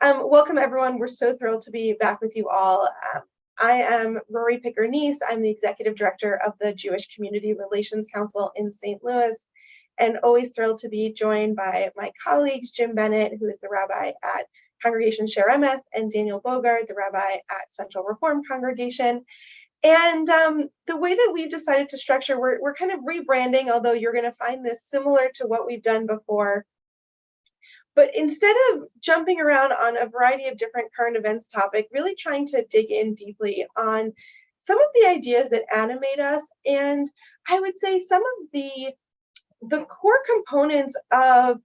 Welcome, everyone. We're so thrilled to be back with you all. I am Rori Picker Neiss. I'm the Executive Director of the Jewish Community Relations Council in St. Louis, and always thrilled to be joined by my colleagues, Jim Bennett, who is the rabbi at Congregation Sher Emeth, and Daniel Bogard, the rabbi at Central Reform Congregation. And the way that we decided to structure, we're kind of rebranding, although you're going to find this similar to what we've done before. But instead of jumping around on a variety of different current events topic, really trying to dig in deeply on some of the ideas that animate us, and I would say some of the core components of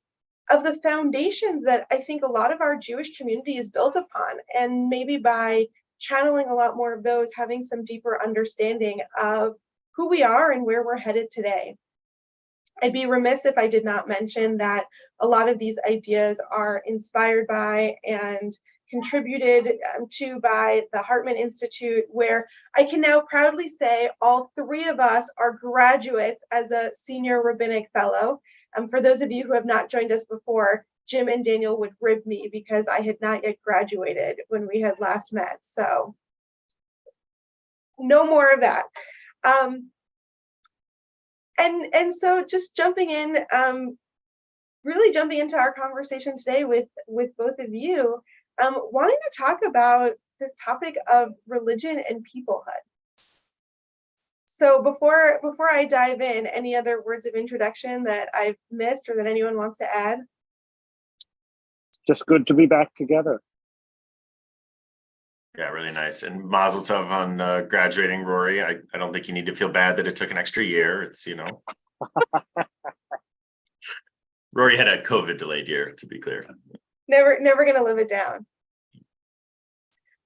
the foundations that I think a lot of our Jewish community is built upon, and maybe by channeling a lot more of those, having some deeper understanding of who we are and where we're headed today. I'd be remiss if I did not mention that a lot of these ideas are inspired by and contributed to by the Hartman Institute, where I can now proudly say all three of us are graduates as a senior rabbinic fellow. For those of you who have not joined us before, Jim and Daniel would rib me because I had not yet graduated when we had last met. So no more of that. And so just jumping in, really jumping into our conversation today with both of you, wanting to talk about this topic of religion and peoplehood. So before I dive in, any other words of introduction that I've missed or that anyone wants to add? Just good to be back together. Yeah, really nice. And mazel tov on graduating, Rory. I don't think you need to feel bad that it took an extra year. It's, Rory had a COVID delayed year, to be clear. Never gonna live it down.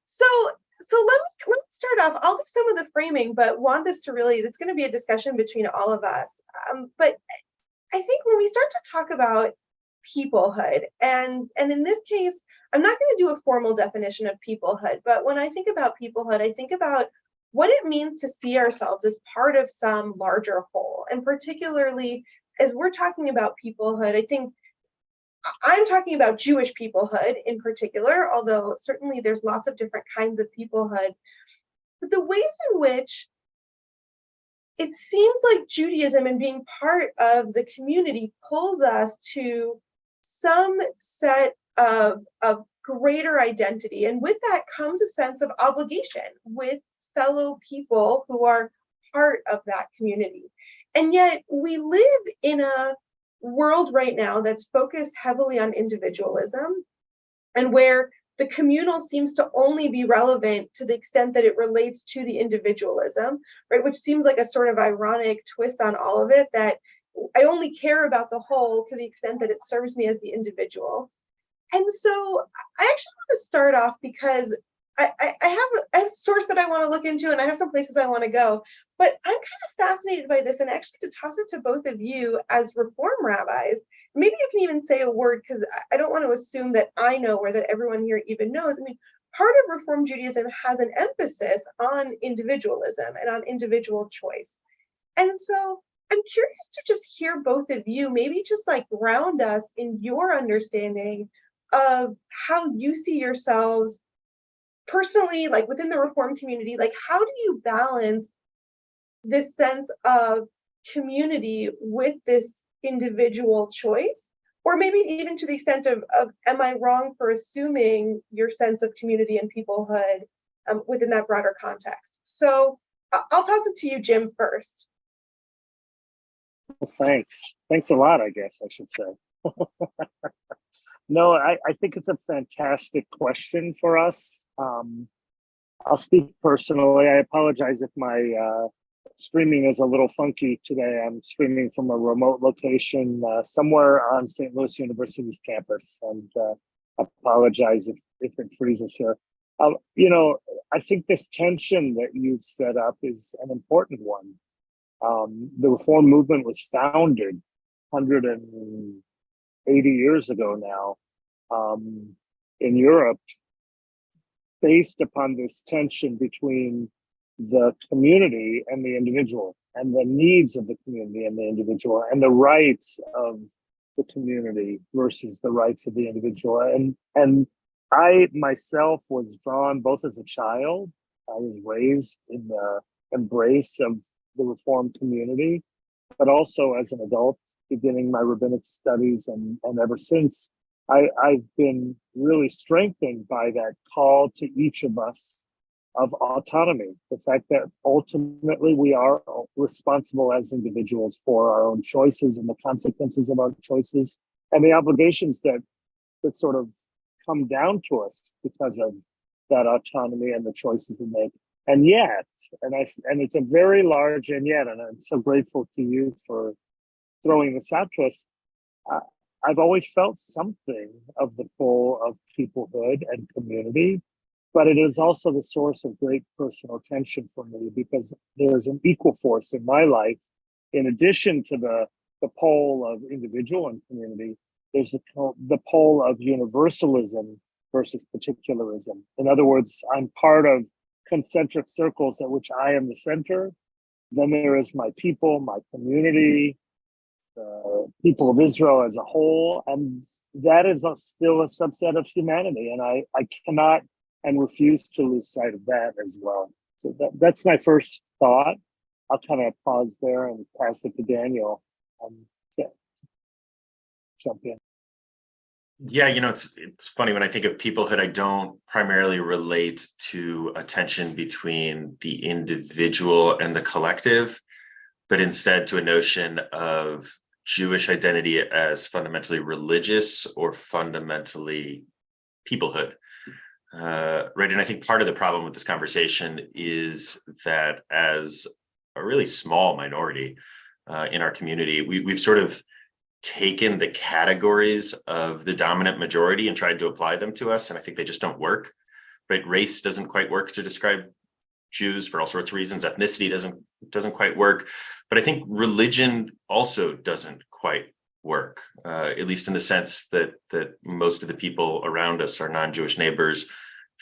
So let me start off. I'll do some of the framing, but want this to really, it's gonna be a discussion between all of us. But I think when we start to talk about peoplehood, and in this case, I'm not going to do a formal definition of peoplehood, but when I think about peoplehood, I think about what it means to see ourselves as part of some larger whole. And particularly as we're talking about peoplehood, I think I'm talking about Jewish peoplehood in particular, although certainly there's lots of different kinds of peoplehood. But the ways in which it seems like Judaism and being part of the community pulls us to some set of greater identity. And with that comes a sense of obligation with fellow people who are part of that community. And yet we live in a world right now that's focused heavily on individualism, and where the communal seems to only be relevant to the extent that it relates to the individualism, right? Which seems like a sort of ironic twist on all of it, that I only care about the whole to the extent that it serves me as the individual. And so I actually want to start off because I have a source that I want to look into, and I have some places I want to go, but I'm kind of fascinated by this, and actually to toss it to both of you as Reform rabbis, maybe you can even say a word, because I don't want to assume that I know or that everyone here even knows. I mean, part of Reform Judaism has an emphasis on individualism and on individual choice. And so I'm curious to just hear both of you, maybe just like ground us in your understanding of how you see yourselves personally, like within the Reform community. Like, how do you balance this sense of community with this individual choice? Or maybe even to the extent of am I wrong for assuming your sense of community and peoplehood within that broader context? So I'll toss it to you, Jim, first. Well, thanks. Thanks a lot, I guess I should say. No, I think it's a fantastic question for us. I'll speak personally. I apologize if my streaming is a little funky today. I'm streaming from a remote location somewhere on St. Louis University's campus, and I apologize if it freezes here. I think this tension that you've set up is an important one. The Reform movement was founded 180 years ago now in Europe, based upon this tension between the community and the individual, and the needs of the community and the individual, and the rights of the community versus the rights of the individual. And I myself was drawn both as a child. I was raised in the embrace of the Reformed community, but also as an adult, beginning my rabbinic studies, and ever since, I've been really strengthened by that call to each of us of autonomy. The fact that ultimately we are responsible as individuals for our own choices and the consequences of our choices, and the obligations that sort of come down to us because of that autonomy and the choices we make. And yet, and it's a very large and yet, and I'm so grateful to you for throwing this out to us. I've always felt something of the pull of peoplehood and community, but it is also the source of great personal tension for me, because there's an equal force in my life. In addition to the pull of individual and community, there's the pull of universalism versus particularism. In other words, I'm part of concentric circles at which I am the center. Then there is my people, my community, the people of Israel as a whole, and that is still a subset of humanity. And I cannot and refuse to lose sight of that as well. So that's my first thought. I'll kind of pause there and pass it to Daniel. Jump in. Yeah, it's funny when I think of peoplehood, I don't primarily relate to a tension between the individual and the collective, but instead to a notion of Jewish identity as fundamentally religious or fundamentally peoplehood. Right. And I think part of the problem with this conversation is that as a really small minority in our community, we've sort of taken the categories of the dominant majority and tried to apply them to us. And I think they just don't work. Right. Race doesn't quite work to describe Jews for all sorts of reasons. Ethnicity doesn't quite work. But I think religion also doesn't quite work, at least in the sense that most of the people around us, our non-Jewish neighbors,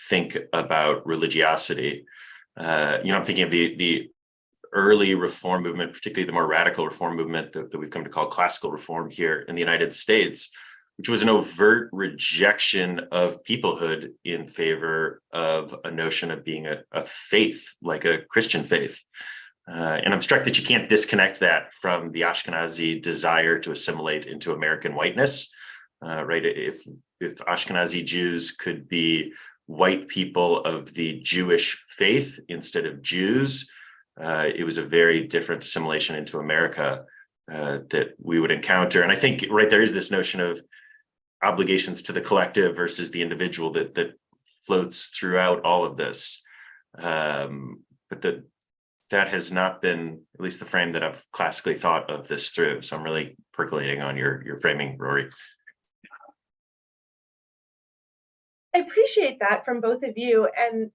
think about religiosity. I'm thinking of the early reform movement, particularly the more radical reform movement that we've come to call classical reform here in the United States, which was an overt rejection of peoplehood in favor of a notion of being a faith, like a Christian faith. And I'm struck that you can't disconnect that from the Ashkenazi desire to assimilate into American whiteness, right? If Ashkenazi Jews could be white people of the Jewish faith instead of Jews, it was a very different assimilation into America that we would encounter. And I think right there is this notion of obligations to the collective versus the individual that floats throughout all of this. But that has not been, at least the frame that I've classically thought of this through. So I'm really percolating on your framing, Rory. I appreciate that from both of you. And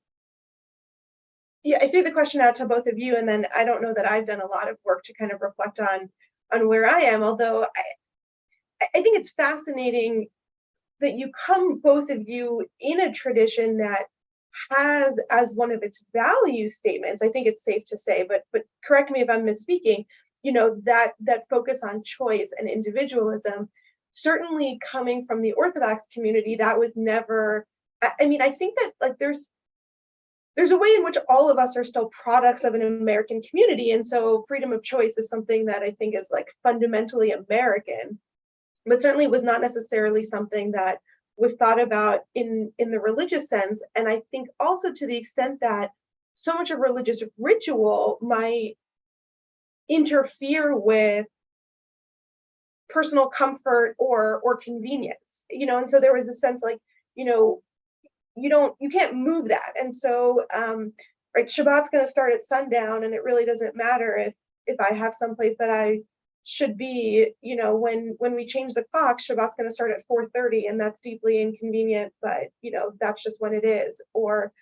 yeah, I threw the question out to both of you, and then I don't know that I've done a lot of work to kind of reflect on where I am, although I think it's fascinating that you come, both of you, in a tradition that has as one of its value statements, I think it's safe to say, but correct me if I'm misspeaking, that focus on choice and individualism. Certainly coming from the Orthodox community, that was never, I think that like there's a way in which all of us are still products of an American community. And so freedom of choice is something that I think is like fundamentally American, but certainly was not necessarily something that was thought about in the religious sense. And I think also to the extent that so much of religious ritual might interfere with personal comfort or convenience, and so there was a sense like, you can't move that. And so, right, Shabbat's going to start at sundown, and it really doesn't matter if I have someplace that I should be, when we change the clock, Shabbat's going to start at 4:30, and that's deeply inconvenient, but, that's just when it is, or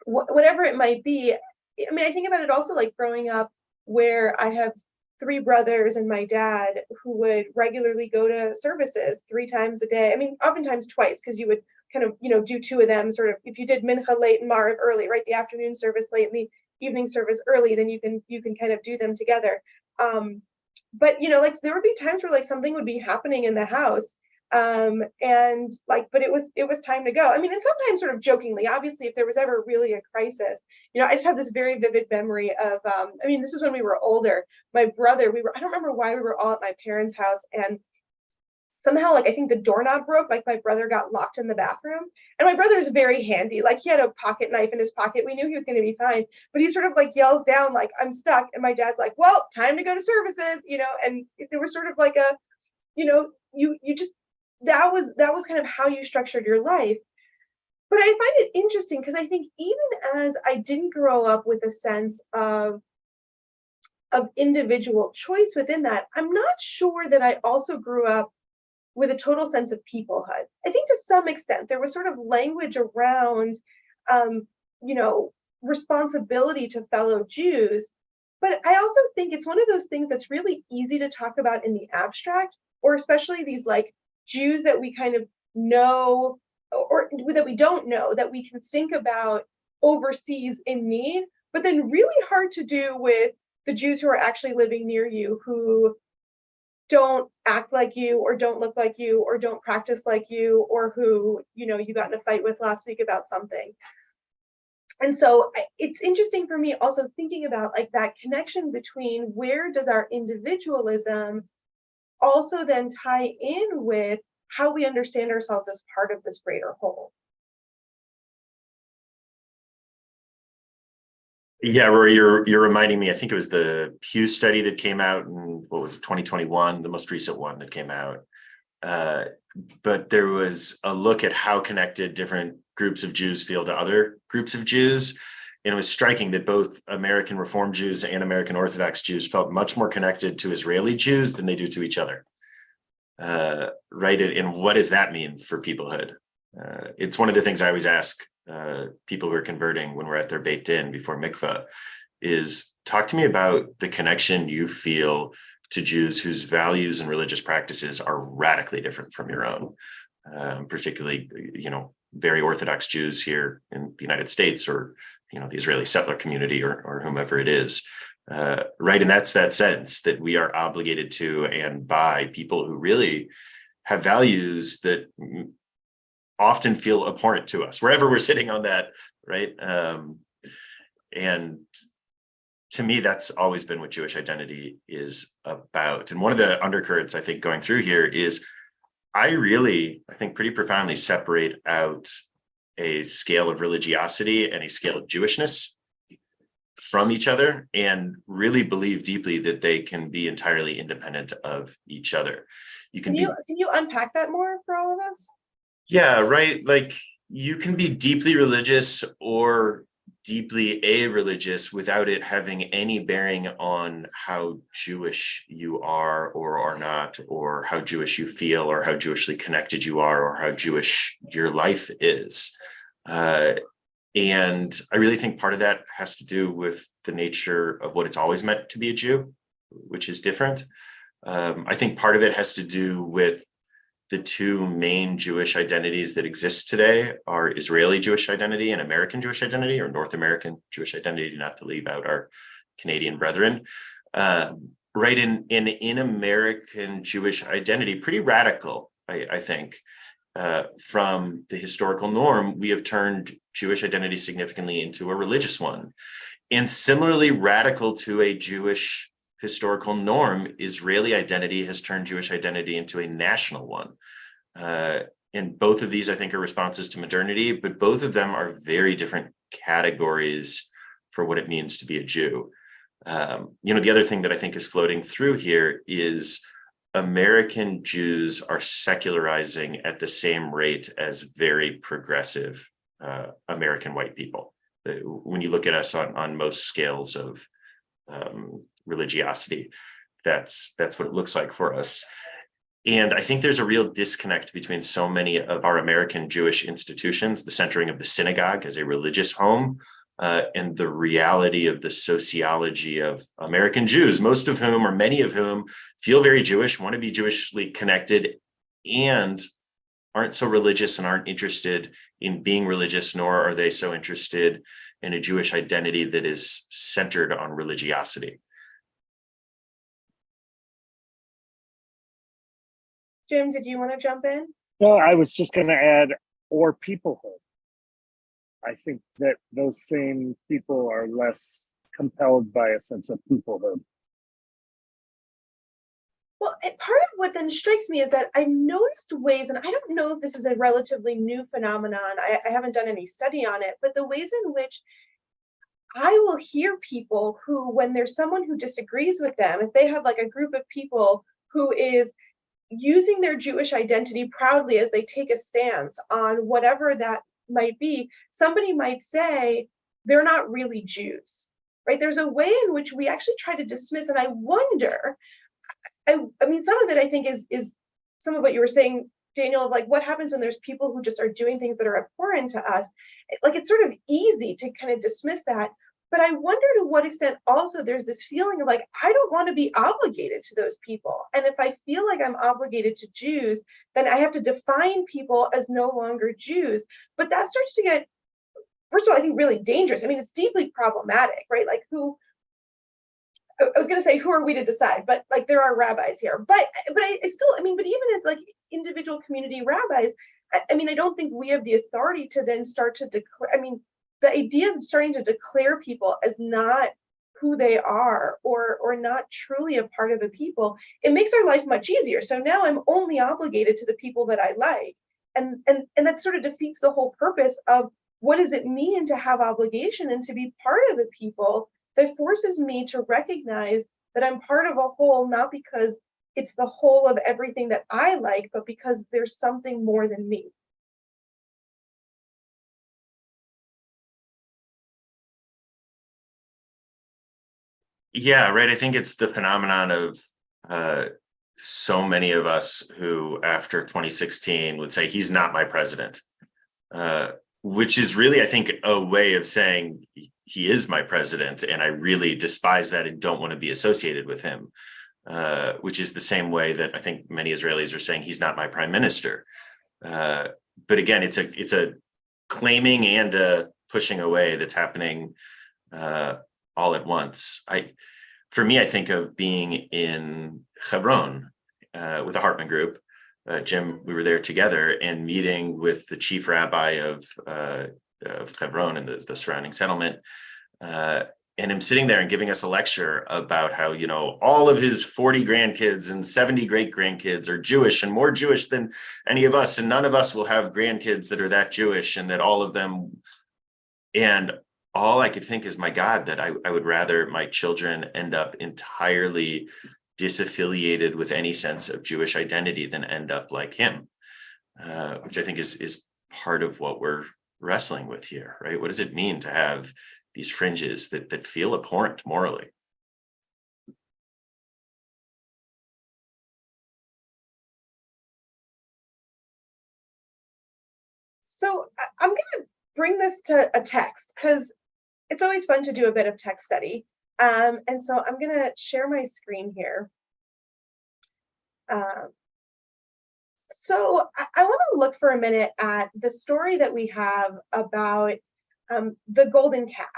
whatever it might be. I think about it also like growing up where I have 3 brothers and my dad who would regularly go to services 3 times a day. Oftentimes twice, because you would kind of, do 2 of them sort of, if you did Mincha late and Maariv early, right? The afternoon service late and the evening service early, then you can kind of do them together. But, like there would be times where like something would be happening in the house And like, but it was time to go. I mean, and sometimes sort of jokingly, obviously, if there was ever really a crisis, I just have this very vivid memory of, I mean, this was when we were older. My brother, I don't remember why we were all at my parents' house, and somehow, like, I think the doorknob broke, like my brother got locked in the bathroom. And my brother is very handy. Like, he had a pocket knife in his pocket. We knew he was going to be fine, but he sort of like yells down, like, I'm stuck. And my dad's like, well, time to go to services, and there was sort of like a, you just, that was kind of how you structured your life. But I find it interesting because I think even as I didn't grow up with a sense of individual choice within that, I'm not sure that I also grew up with a total sense of peoplehood. I think to some extent there was sort of language around, responsibility to fellow Jews. But I also think it's one of those things that's really easy to talk about in the abstract, or especially these like Jews that we kind of know or that we don't know, that we can think about overseas in need, but then really hard to do with the Jews who are actually living near you, who don't act like you or don't look like you or don't practice like you, or who, you got in a fight with last week about something. And so it's interesting for me also thinking about like that connection between where does our individualism also then tie in with how we understand ourselves as part of this greater whole. Yeah, Rory, you're reminding me, I think it was the Pew study that came out in, what was it, 2021, the most recent one that came out. But there was a look at how connected different groups of Jews feel to other groups of Jews. And it was striking that both American Reform Jews and American Orthodox Jews felt much more connected to Israeli Jews than they do to each other. Right? And what does that mean for peoplehood? It's one of the things I always ask people who are converting when we're at their Beit Din before mikvah is, talk to me about the connection you feel to Jews whose values and religious practices are radically different from your own, particularly, very Orthodox Jews here in the United States, or, the Israeli settler community, or whomever it is. Right. And that's that sense that we are obligated to and by people who really have values that often feel abhorrent to us, wherever we're sitting on that, right? And to me, that's always been what Jewish identity is about. And one of the undercurrents, I think, going through here is I think pretty profoundly separate out a scale of religiosity and a scale of Jewishness from each other, and really believe deeply that they can be entirely independent of each other. Can you unpack that more for all of us? Yeah, right. Like, you can be deeply religious or deeply a-religious without it having any bearing on how Jewish you are or are not, or how Jewish you feel, or how Jewishly connected you are, or how Jewish your life is. And I really think part of that has to do with the nature of what it's always meant to be a Jew, which is different. I think part of it has to do with the two main Jewish identities that exist today are Israeli Jewish identity and American Jewish identity, or North American Jewish identity, not to leave out our Canadian brethren. Right, in American Jewish identity, pretty radical, I think. From the historical norm, we have turned Jewish identity significantly into a religious one. And similarly radical to a Jewish historical norm, Israeli identity has turned Jewish identity into a national one. And both of these, I think, are responses to modernity, but both of them are very different categories for what it means to be a Jew. The other thing that I think is floating through here is American Jews are secularizing at the same rate as very progressive American white people. When you look at us on most scales of religiosity, that's what it looks like for us. And I think there's a real disconnect between so many of our American Jewish institutions, the centering of the synagogue as a religious home, and the reality of the sociology of American Jews, most of whom, or many of whom, feel very Jewish, want to be Jewishly connected, and aren't so religious and aren't interested in being religious, nor are they so interested in a Jewish identity that is centered on religiosity. Jim, did you want to jump in? No, I was just going to add, or peoplehood. I think that those same people are less compelled by a sense of peoplehood. Well, part of what then strikes me is that I noticed ways, and I don't know if this is a relatively new phenomenon, I haven't done any study on it, but the ways in which I will hear people who, when there's someone who disagrees with them, if they have like a group of people who is using their Jewish identity proudly as they take a stance on whatever that might be, somebody might say they're not really Jews, right? There's a way in which we actually try to dismiss, and I wonder, I mean, some of it I think is some of what you were saying, Daniel, of like what happens when there's people who just are doing things that are abhorrent to us. Like it's sort of easy to kind of dismiss that. But I wonder to what extent also there's this feeling of like, I don't want to be obligated to those people. And if I feel like I'm obligated to Jews, then I have to define people as no longer Jews. But that starts to get, first of all, I think really dangerous. I mean, it's deeply problematic, right? Like I was going to say, who are we to decide? But like, there are rabbis here. But I still, I mean, but even as like individual community rabbis, I mean, I don't think we have the authority to then start to declare. I mean, the idea of starting to declare people as not who they are or not truly a part of a people, it makes our life much easier. So now I'm only obligated to the people that I like. And that sort of defeats the whole purpose of what does it mean to have obligation and to be part of a people that forces me to recognize that I'm part of a whole, not because it's the whole of everything that I like, but because there's something more than me. Yeah, right. I think it's the phenomenon of so many of us who, after 2016, would say he's not my president, which is really, I think, a way of saying he is my president, and I really despise that and don't want to be associated with him, which is the same way that I think many Israelis are saying he's not my prime minister. But again, it's a claiming and a pushing away that's happening all at once. For me, I think of being in Hebron with the Hartman Group. Jim, we were there together and meeting with the chief rabbi of Hebron and the surrounding settlement. And him sitting there and giving us a lecture about how, you know, all of his 40 grandkids and 70 great grandkids are Jewish and more Jewish than any of us. And none of us will have grandkids that are that Jewish, and that all of them. And all I could think is, my God, that I would rather my children end up entirely disaffiliated with any sense of Jewish identity than end up like him, which I think is part of what we're wrestling with here, right? What does it mean to have these fringes that feel abhorrent morally? So I'm going to bring this to a text because it's always fun to do a bit of text study. And so I'm going to share my screen here. So I want to look for a minute at the story that we have about the golden calf,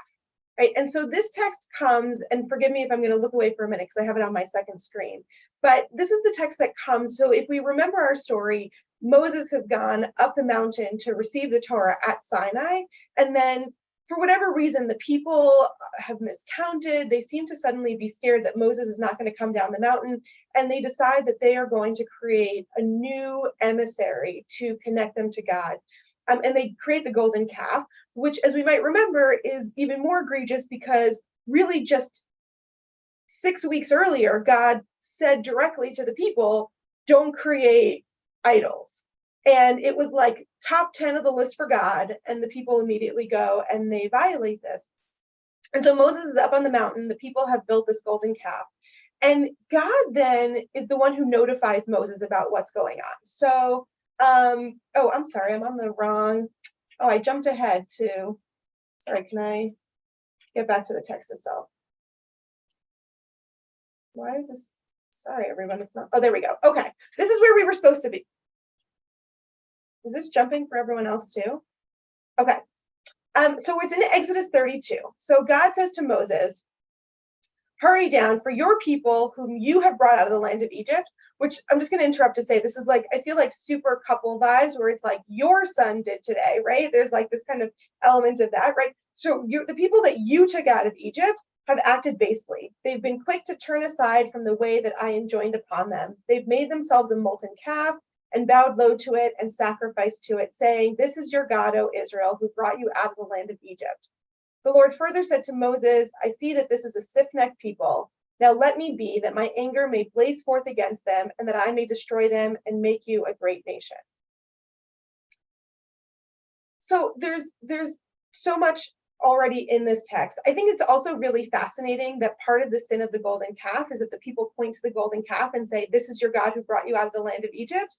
right? And so this text comes, and forgive me if I'm going to look away for a minute because I have it on my second screen, but this is the text that comes. So if we remember our story, Moses has gone up the mountain to receive the Torah at Sinai, and then for whatever reason, the people have miscounted. They seem to suddenly be scared that Moses is not going to come down the mountain, and they decide that they are going to create a new emissary to connect them to God. And they create the golden calf, which, as we might remember, is even more egregious because really just 6 weeks earlier, God said directly to the people, don't create idols. And it was like top 10 of the list for God, and the people immediately go and they violate this. And so Moses is up on the mountain. The people have built this golden calf. And God then is the one who notifies Moses about what's going on. So, oh, I'm sorry, I'm on the wrong. Oh, I jumped ahead to, sorry, can I get back to the text itself? Why is this? Sorry, everyone, it's not. Oh, there we go. Okay, this is where we were supposed to be. Is this jumping for everyone else too? Okay. So it's in Exodus 32. So God says to Moses, hurry down, for your people whom you have brought out of the land of Egypt which I'm just going to interrupt to say this is like, I feel like super couple vibes where it's like your son did today, right? There's like this kind of element of that, right? So the people that you took out of Egypt have acted basely. They've been quick to turn aside from the way that I enjoined upon them. They've made themselves a molten calf and bowed low to it and sacrificed to it, saying, "This is your God, O Israel, who brought you out of the land of Egypt." The Lord further said to Moses, "I see that this is a stiff-necked people. Now let me be, that my anger may blaze forth against them, and that I may destroy them and make you a great nation." So there's so much already in this text. I think it's also really fascinating that part of the sin of the golden calf is that the people point to the golden calf and say, "This is your God who brought you out of the land of Egypt,"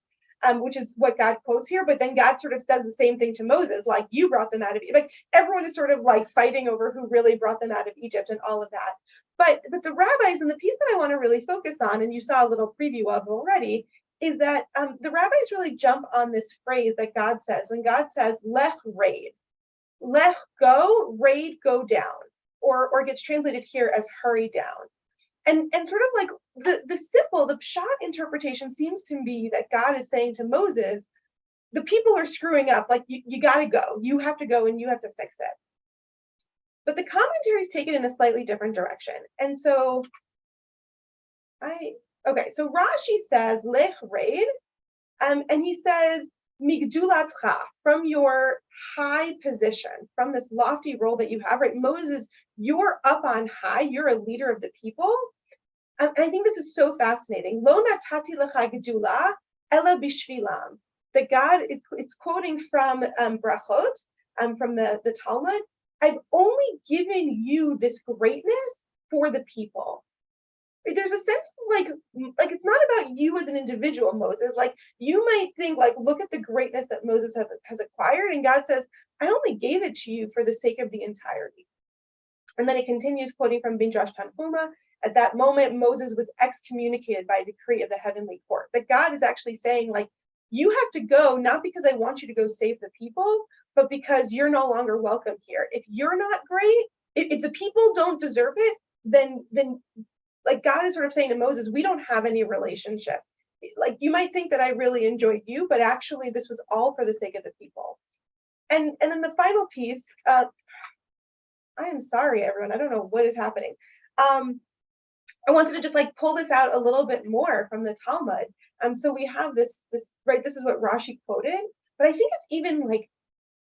which is what God quotes here. But then God sort of does the same thing to Moses, like, "You brought them out of Egypt." Like everyone is sort of like fighting over who really brought them out of Egypt and all of that. But the rabbis, and the piece that I want to really focus on, and you saw a little preview of already, is that the rabbis really jump on this phrase that God says when God says, "Lech raid." Lech, go, raid, go down, or gets translated here as hurry down. And sort of like the pshat interpretation seems to be that God is saying to Moses, the people are screwing up, like you gotta go. You have to go and you have to fix it. But the commentaries take it in a slightly different direction. And so so Rashi says, Lech raid, and he says, Migdulatcha, from your high position, from this lofty role that you have, right? Moses, you're up on high, you're a leader of the people. And I think this is so fascinating. Lo natati lecha gedula ela bishvilam. That God, it's quoting from Brachot, from the Talmud. "I've only given you this greatness for the people." There's a sense like it's not about you as an individual, Moses. Like you might think, like, look at the greatness that Moses has acquired, and God says, "I only gave it to you for the sake of the entirety." And then it continues, quoting from Bindrash Tanhuma, "At that moment, Moses was excommunicated by a decree of the heavenly court." That God is actually saying, like, you have to go, not because I want you to go save the people, but because you're no longer welcome here. If you're not great, if the people don't deserve it, then like God is sort of saying to Moses, we don't have any relationship. Like you might think that I really enjoyed you, but actually this was all for the sake of the people. And then the final piece, I am sorry, everyone. I don't know what is happening. I wanted to just like pull this out a little bit more from the Talmud. So we have this, right, this is what Rashi quoted, but I think it's even like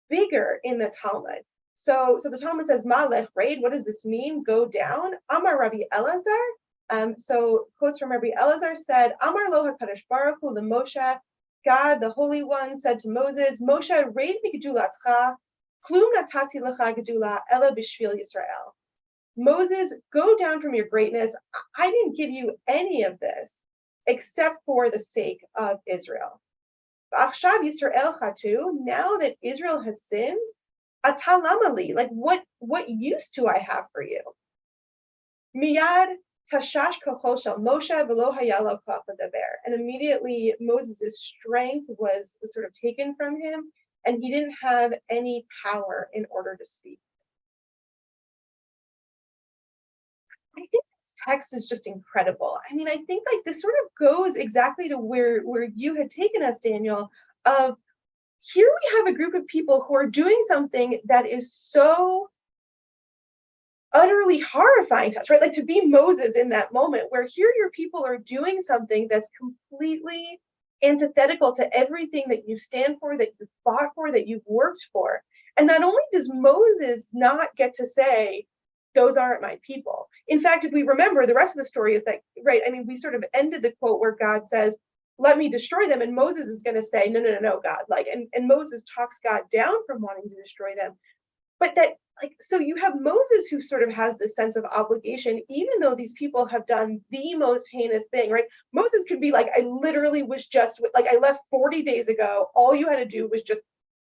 bigger in the Talmud. So the Talmud says, "Malech raid." What does this mean? Go down. Amar Rabbi Elazar. So quotes from Rabbi Elazar said, "Amar lo HaKadosh Baruch Hu leMoshe." God, the Holy One, said to Moses, "Moshe, raid migedulatcha, klum natati lecha gedula ela b'shvil Yisrael." Moses, go down from your greatness. I didn't give you any of this except for the sake of Israel. V'achshav Yisrael chatu. Now that Israel has sinned, atalamali, like what use do I have for you? Miyad tashash kocho shel Moshe v'lo haya lo koach ledaber. And immediately Moses' strength was sort of taken from him, and he didn't have any power in order to speak. I think this text is just incredible. I mean, I think like this sort of goes exactly to where you had taken us, Daniel, of here we have a group of people who are doing something that is so utterly horrifying to us, right? Like to be Moses in that moment where here your people are doing something that's completely antithetical to everything that you stand for, that you fought for, that you've worked for. And not only does Moses not get to say, "Those aren't my people." In fact, if we remember, the rest of the story is that, right, I mean, we sort of ended the quote where God says, "Let me destroy them." And Moses is going to say, no, God. Like, and Moses talks God down from wanting to destroy them. But that, like, so you have Moses who sort of has this sense of obligation, even though these people have done the most heinous thing, right? Moses could be like, "I literally was just, like, I left 40 days ago. All you had to do was just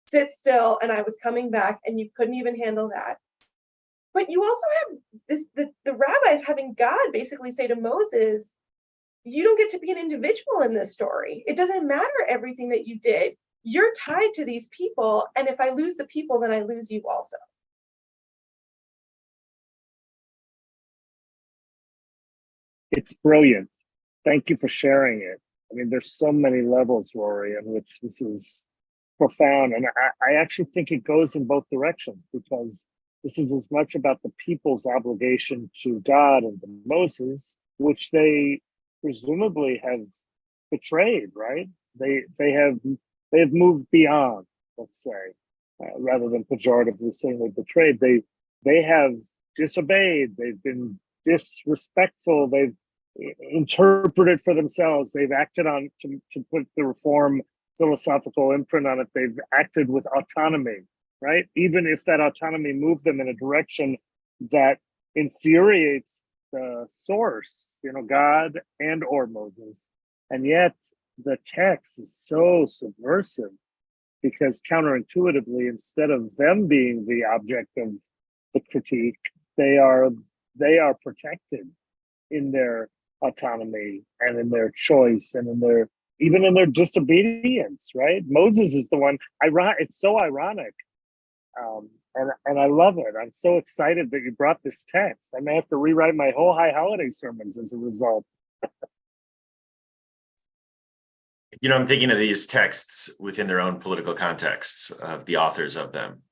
sit still, and I was coming back, and you couldn't even handle that." But you also have the rabbis having God basically say to Moses, "You don't get to be an individual in this story. It doesn't matter everything that you did. You're tied to these people, and if I lose the people, then I lose you also." It's brilliant. Thank you for sharing it. I mean, there's so many levels, Rory, in which this is profound. And I actually think it goes in both directions, because this is as much about the people's obligation to God and to Moses, which they presumably have betrayed, right? They have moved beyond, let's say, rather than pejoratively saying they betrayed. They have disobeyed. They've been disrespectful. They've interpreted for themselves. They've acted on to put the reform philosophical imprint on it. They've acted with autonomy, right? Even if that autonomy moved them in a direction that infuriates the source, God and or Moses. And yet the text is so subversive, because counterintuitively, instead of them being the object of the critique, they are protected in their autonomy and in their choice and even in their disobedience, right? Moses is the one. It's so ironic, and I love it. I'm so excited that you brought this text. I may have to rewrite my whole High Holiday sermons as a result. I'm thinking of these texts within their own political contexts of the authors of them,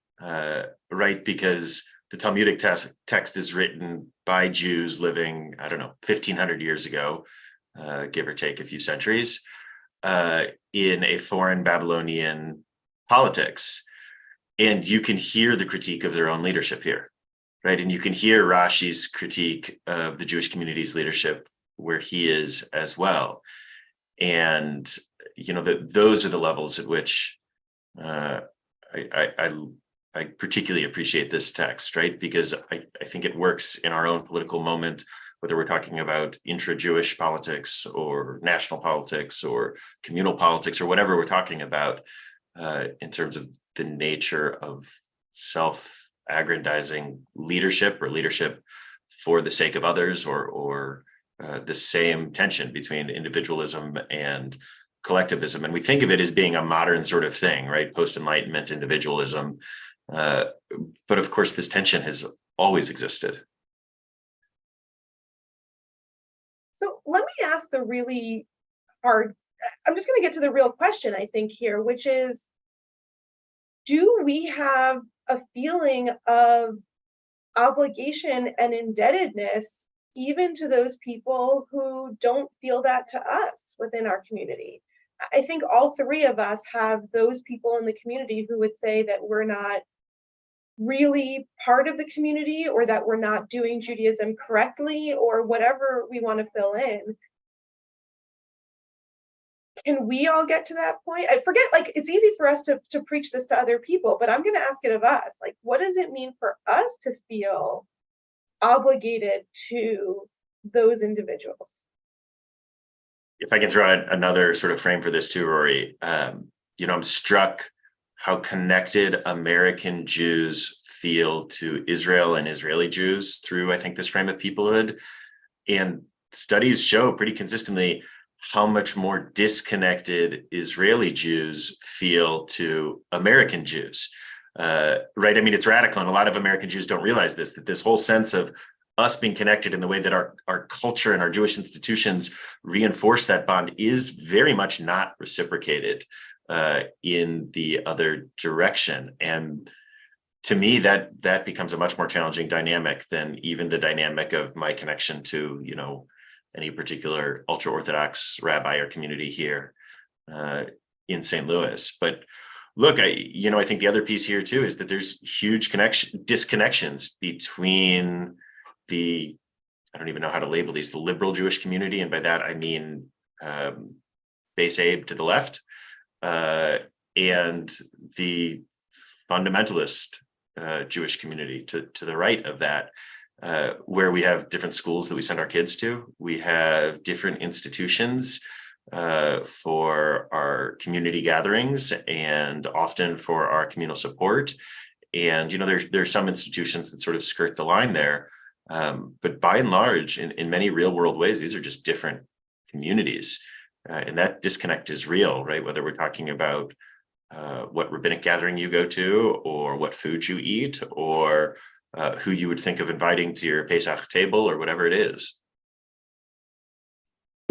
right? Because the Talmudic text is written by Jews living, 1,500 years ago, give or take a few centuries, in a foreign Babylonian politics. And you can hear the critique of their own leadership here, right? And you can hear Rashi's critique of the Jewish community's leadership where he is as well. And those are the levels at which I particularly appreciate this text, right? Because I think it works in our own political moment, whether we're talking about intra-Jewish politics or national politics or communal politics or whatever we're talking about, in terms of the nature of self-aggrandizing leadership or leadership for the sake of others, or the same tension between individualism and collectivism. And we think of it as being a modern sort of thing, right? Post-Enlightenment individualism. But of course, this tension has always existed. So let me ask the really hard, I'm just going to get to the real question, I think, here, which is, do we have a feeling of obligation and indebtedness even to those people who don't feel that to us within our community? I think all three of us have those people in the community who would say that we're not really part of the community, or that we're not doing Judaism correctly, or whatever we want to fill in. Can we all get to that point? I forget, it's easy for us to preach this to other people, but I'm going to ask it of us. What does it mean for us to feel obligated to those individuals? If I can throw out another sort of frame for this too, Rory, I'm struck how connected American Jews feel to Israel and Israeli Jews through, I think, this frame of peoplehood. And studies show pretty consistently how much more disconnected Israeli Jews feel to American Jews, right? I mean, it's radical, and a lot of American Jews don't realize this, that this whole sense of us being connected in the way that our culture and our Jewish institutions reinforce that bond is very much not reciprocated in the other direction. And to me, that becomes a much more challenging dynamic than even the dynamic of my connection to, any particular ultra-Orthodox rabbi or community here in St. Louis. But look, I think the other piece here too is that there's huge disconnections between I don't even know how to label these, the liberal Jewish community, and by that I mean Base Abe to the left, and the fundamentalist Jewish community to the right of that, where we have different schools that we send our kids to. We have different institutions for our community gatherings and often for our communal support. And, there's some institutions that sort of skirt the line there. But by and large, in many real world ways, these are just different communities. And that disconnect is real, right? Whether we're talking about what rabbinic gathering you go to, or what food you eat, or who you would think of inviting to your Pesach table, or whatever it is.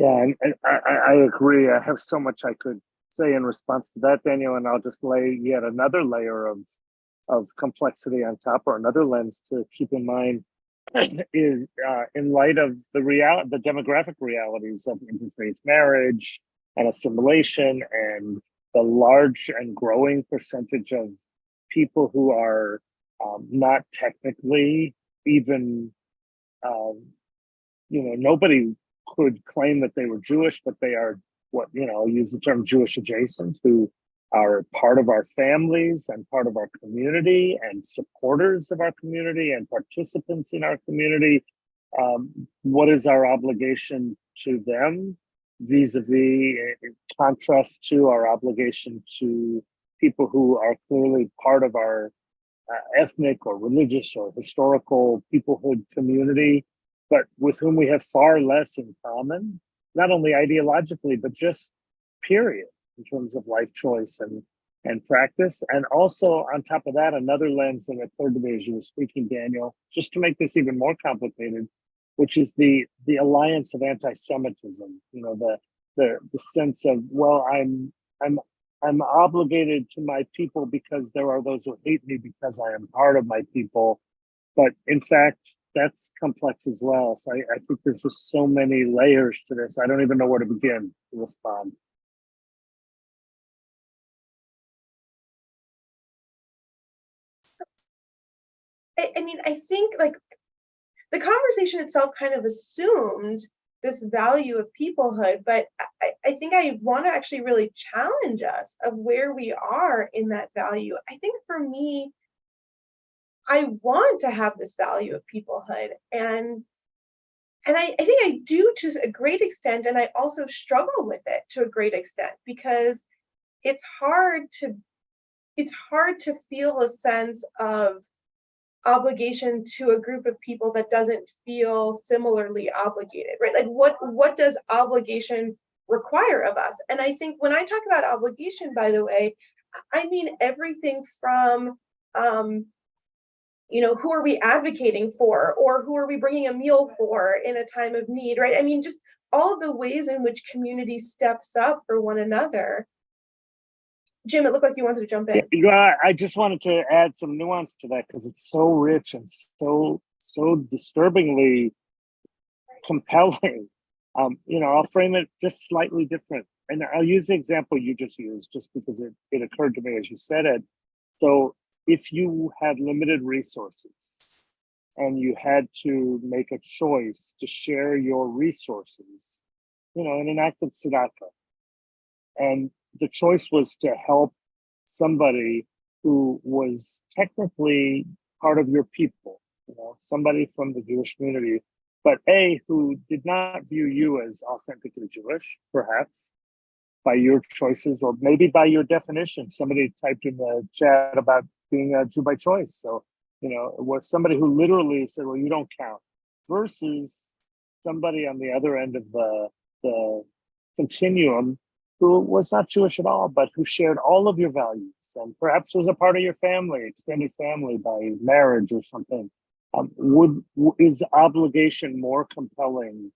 Yeah, and I agree. I have so much I could say in response to that, Daniel, and I'll just lay yet another layer of complexity on top, or another lens to keep in mind is in light of the demographic realities of interfaith marriage and assimilation, and the large and growing percentage of people who are not technically even nobody could claim that they were Jewish, but they are what, I'll use the term Jewish adjacent, who are part of our families and part of our community and supporters of our community and participants in our community. What is our obligation to them vis-a-vis, in contrast to our obligation to people who are clearly part of our ethnic or religious or historical peoplehood community, but with whom we have far less in common, not only ideologically, but just period, in terms of life choice and practice. And also on top of that, another lens that occurred to me as you were speaking, Daniel, just to make this even more complicated, which is the alliance of anti-Semitism. The sense of, well, I'm obligated to my people because there are those who hate me because I am part of my people. But in fact, that's complex as well. So I think there's just so many layers to this. I don't even know where to begin to respond. I mean, I think like the conversation itself kind of assumed this value of peoplehood, but I think I want to actually really challenge us of where we are in that value. I think for me, I want to have this value of peoplehood, and I think I do to a great extent, and I also struggle with it to a great extent, because it's hard to feel a sense of obligation to a group of people that doesn't feel similarly obligated, right? Like what does obligation require of us? And I think when I talk about obligation, by the way, I mean everything from who are we advocating for, or who are we bringing a meal for in a time of need, right? I mean, just all of the ways in which community steps up for one another. Jim, it looked like you wanted to jump in. Yeah, I just wanted to add some nuance to that because it's so rich and so disturbingly compelling. I'll frame it just slightly different, and I'll use the example you just used, just because it occurred to me as you said it. So, if you had limited resources and you had to make a choice to share your resources, in an act of tzedakah, and the choice was to help somebody who was technically part of your people, somebody from the Jewish community, but who did not view you as authentically Jewish, perhaps, by your choices, or maybe by your definition. Somebody typed in the chat about being a Jew by choice. So, it was somebody who literally said, well, you don't count, versus somebody on the other end of the continuum who was not Jewish at all, but who shared all of your values and perhaps was a part of your family, extended family by marriage or something. Is obligation more compelling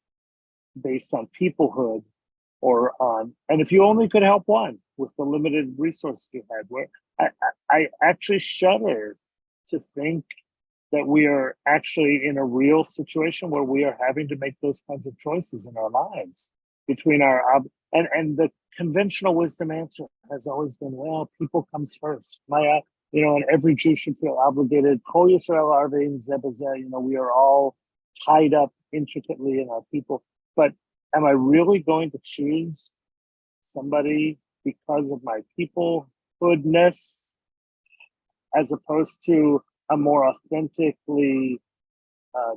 based on peoplehood, or on, and if you only could help one with the limited resources you had, where I actually shudder to think that we are actually in a real situation where we are having to make those kinds of choices in our lives between and the conventional wisdom answer has always been, well, people comes first. And every Jew should feel obligated. Kol Yisrael Arveim Zeh B'zeh. We are all tied up intricately in our people. But am I really going to choose somebody because of my peoplehoodness, as opposed to a more authentically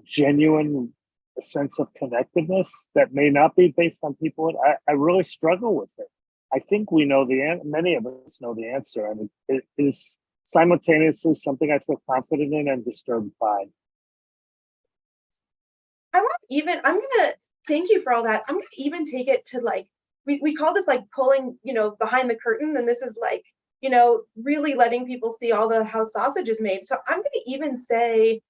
genuine sense of connectedness that may not be based on peoplehood? I really struggle with it. I think we know many of us know the answer, and it is simultaneously something I feel confident in and disturbed by. I'm gonna thank you for all that. I'm gonna even take it to like, we call this like pulling, behind the curtain, and this is like, really letting people see all the how sausage is made. So I'm gonna even say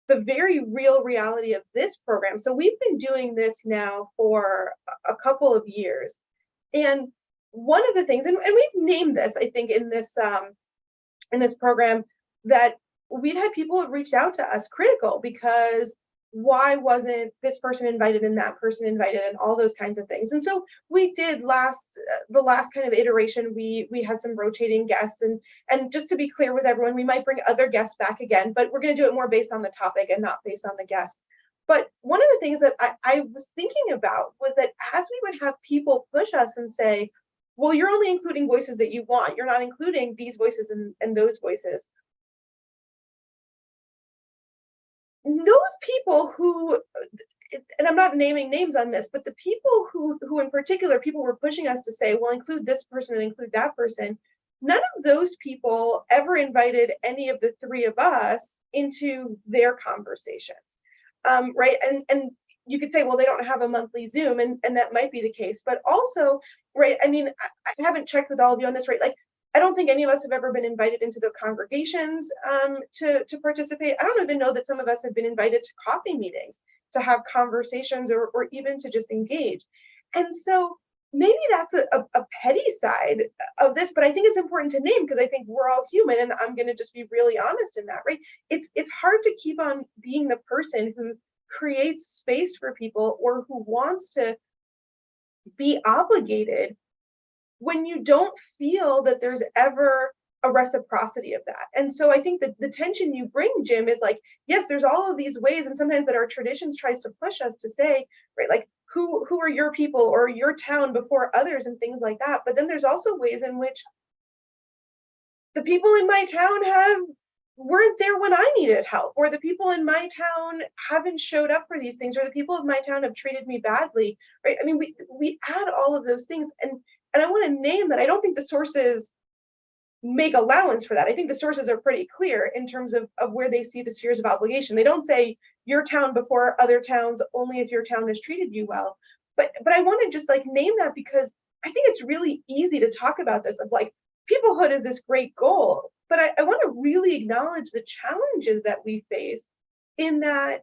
the very real reality of this program. So we've been doing this now for a couple of years. And one of the things, and we've named this, I think, in this program, that we've had people have reached out to us critical because why wasn't this person invited and that person invited and all those kinds of things. And so we did the last kind of iteration, we had some rotating guests, and just to be clear with everyone, we might bring other guests back again, but we're going to do it more based on the topic and not based on the guest. But one of the things that I was thinking about was that as we would have people push us and say, well, you're only including voices that you want, you're not including these voices and those voices. Those people who, and I'm not naming names on this, but the people who in particular, people were pushing us to say, well, include this person and include that person. None of those people ever invited any of the three of us into their conversations, right? And you could say, well, they don't have a monthly Zoom, and that might be the case, but also, right, I mean, I haven't checked with all of you on this, right? Like, I don't think any of us have ever been invited into the congregations to participate. I don't even know that some of us have been invited to coffee meetings to have conversations or even to just engage. And so maybe that's a petty side of this, but I think it's important to name because I think we're all human, and I'm going to just be really honest in that, right? It's hard to keep on being the person who creates space for people or who wants to be obligated when you don't feel that there's ever a reciprocity of that. And so I think that the tension you bring, Jim, is like, yes, there's all of these ways, and sometimes that our traditions tries to push us to say, right, like who are your people or your town before others and things like that. But then there's also ways in which the people in my town weren't there when I needed help, or the people in my town haven't showed up for these things, or the people of my town have treated me badly, right? I mean, we add all of those things, and I want to name that I don't think the sources make allowance for that. I think the sources are pretty clear in terms of where they see the spheres of obligation. They don't say your town before other towns only if your town has treated you well. But I want to just like name that because I think it's really easy to talk about this of like peoplehood is this great goal. But I want to really acknowledge the challenges that we face in that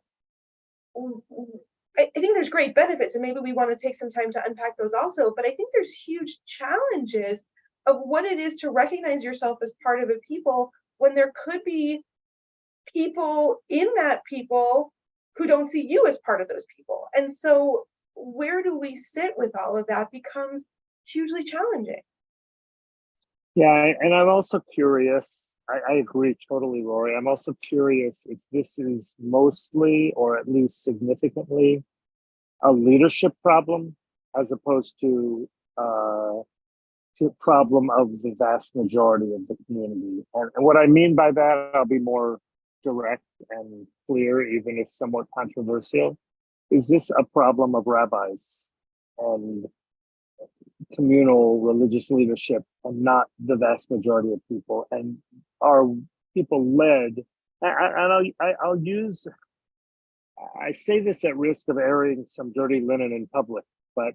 I think there's great benefits, and maybe we want to take some time to unpack those also, but I think there's huge challenges of what it is to recognize yourself as part of a people when there could be people in that people who don't see you as part of those people. And so where do we sit with all of that becomes hugely challenging. Yeah, and I'm also curious, I agree totally, Rory. I'm also curious if this is mostly, or at least significantly, a leadership problem as opposed to a problem of the vast majority of the community. And what I mean by that, I'll be more direct and clear, even if somewhat controversial. Is this a problem of rabbis and communal religious leadership and not the vast majority of people? And are people led? I'll use, I say this at risk of airing some dirty linen in public, but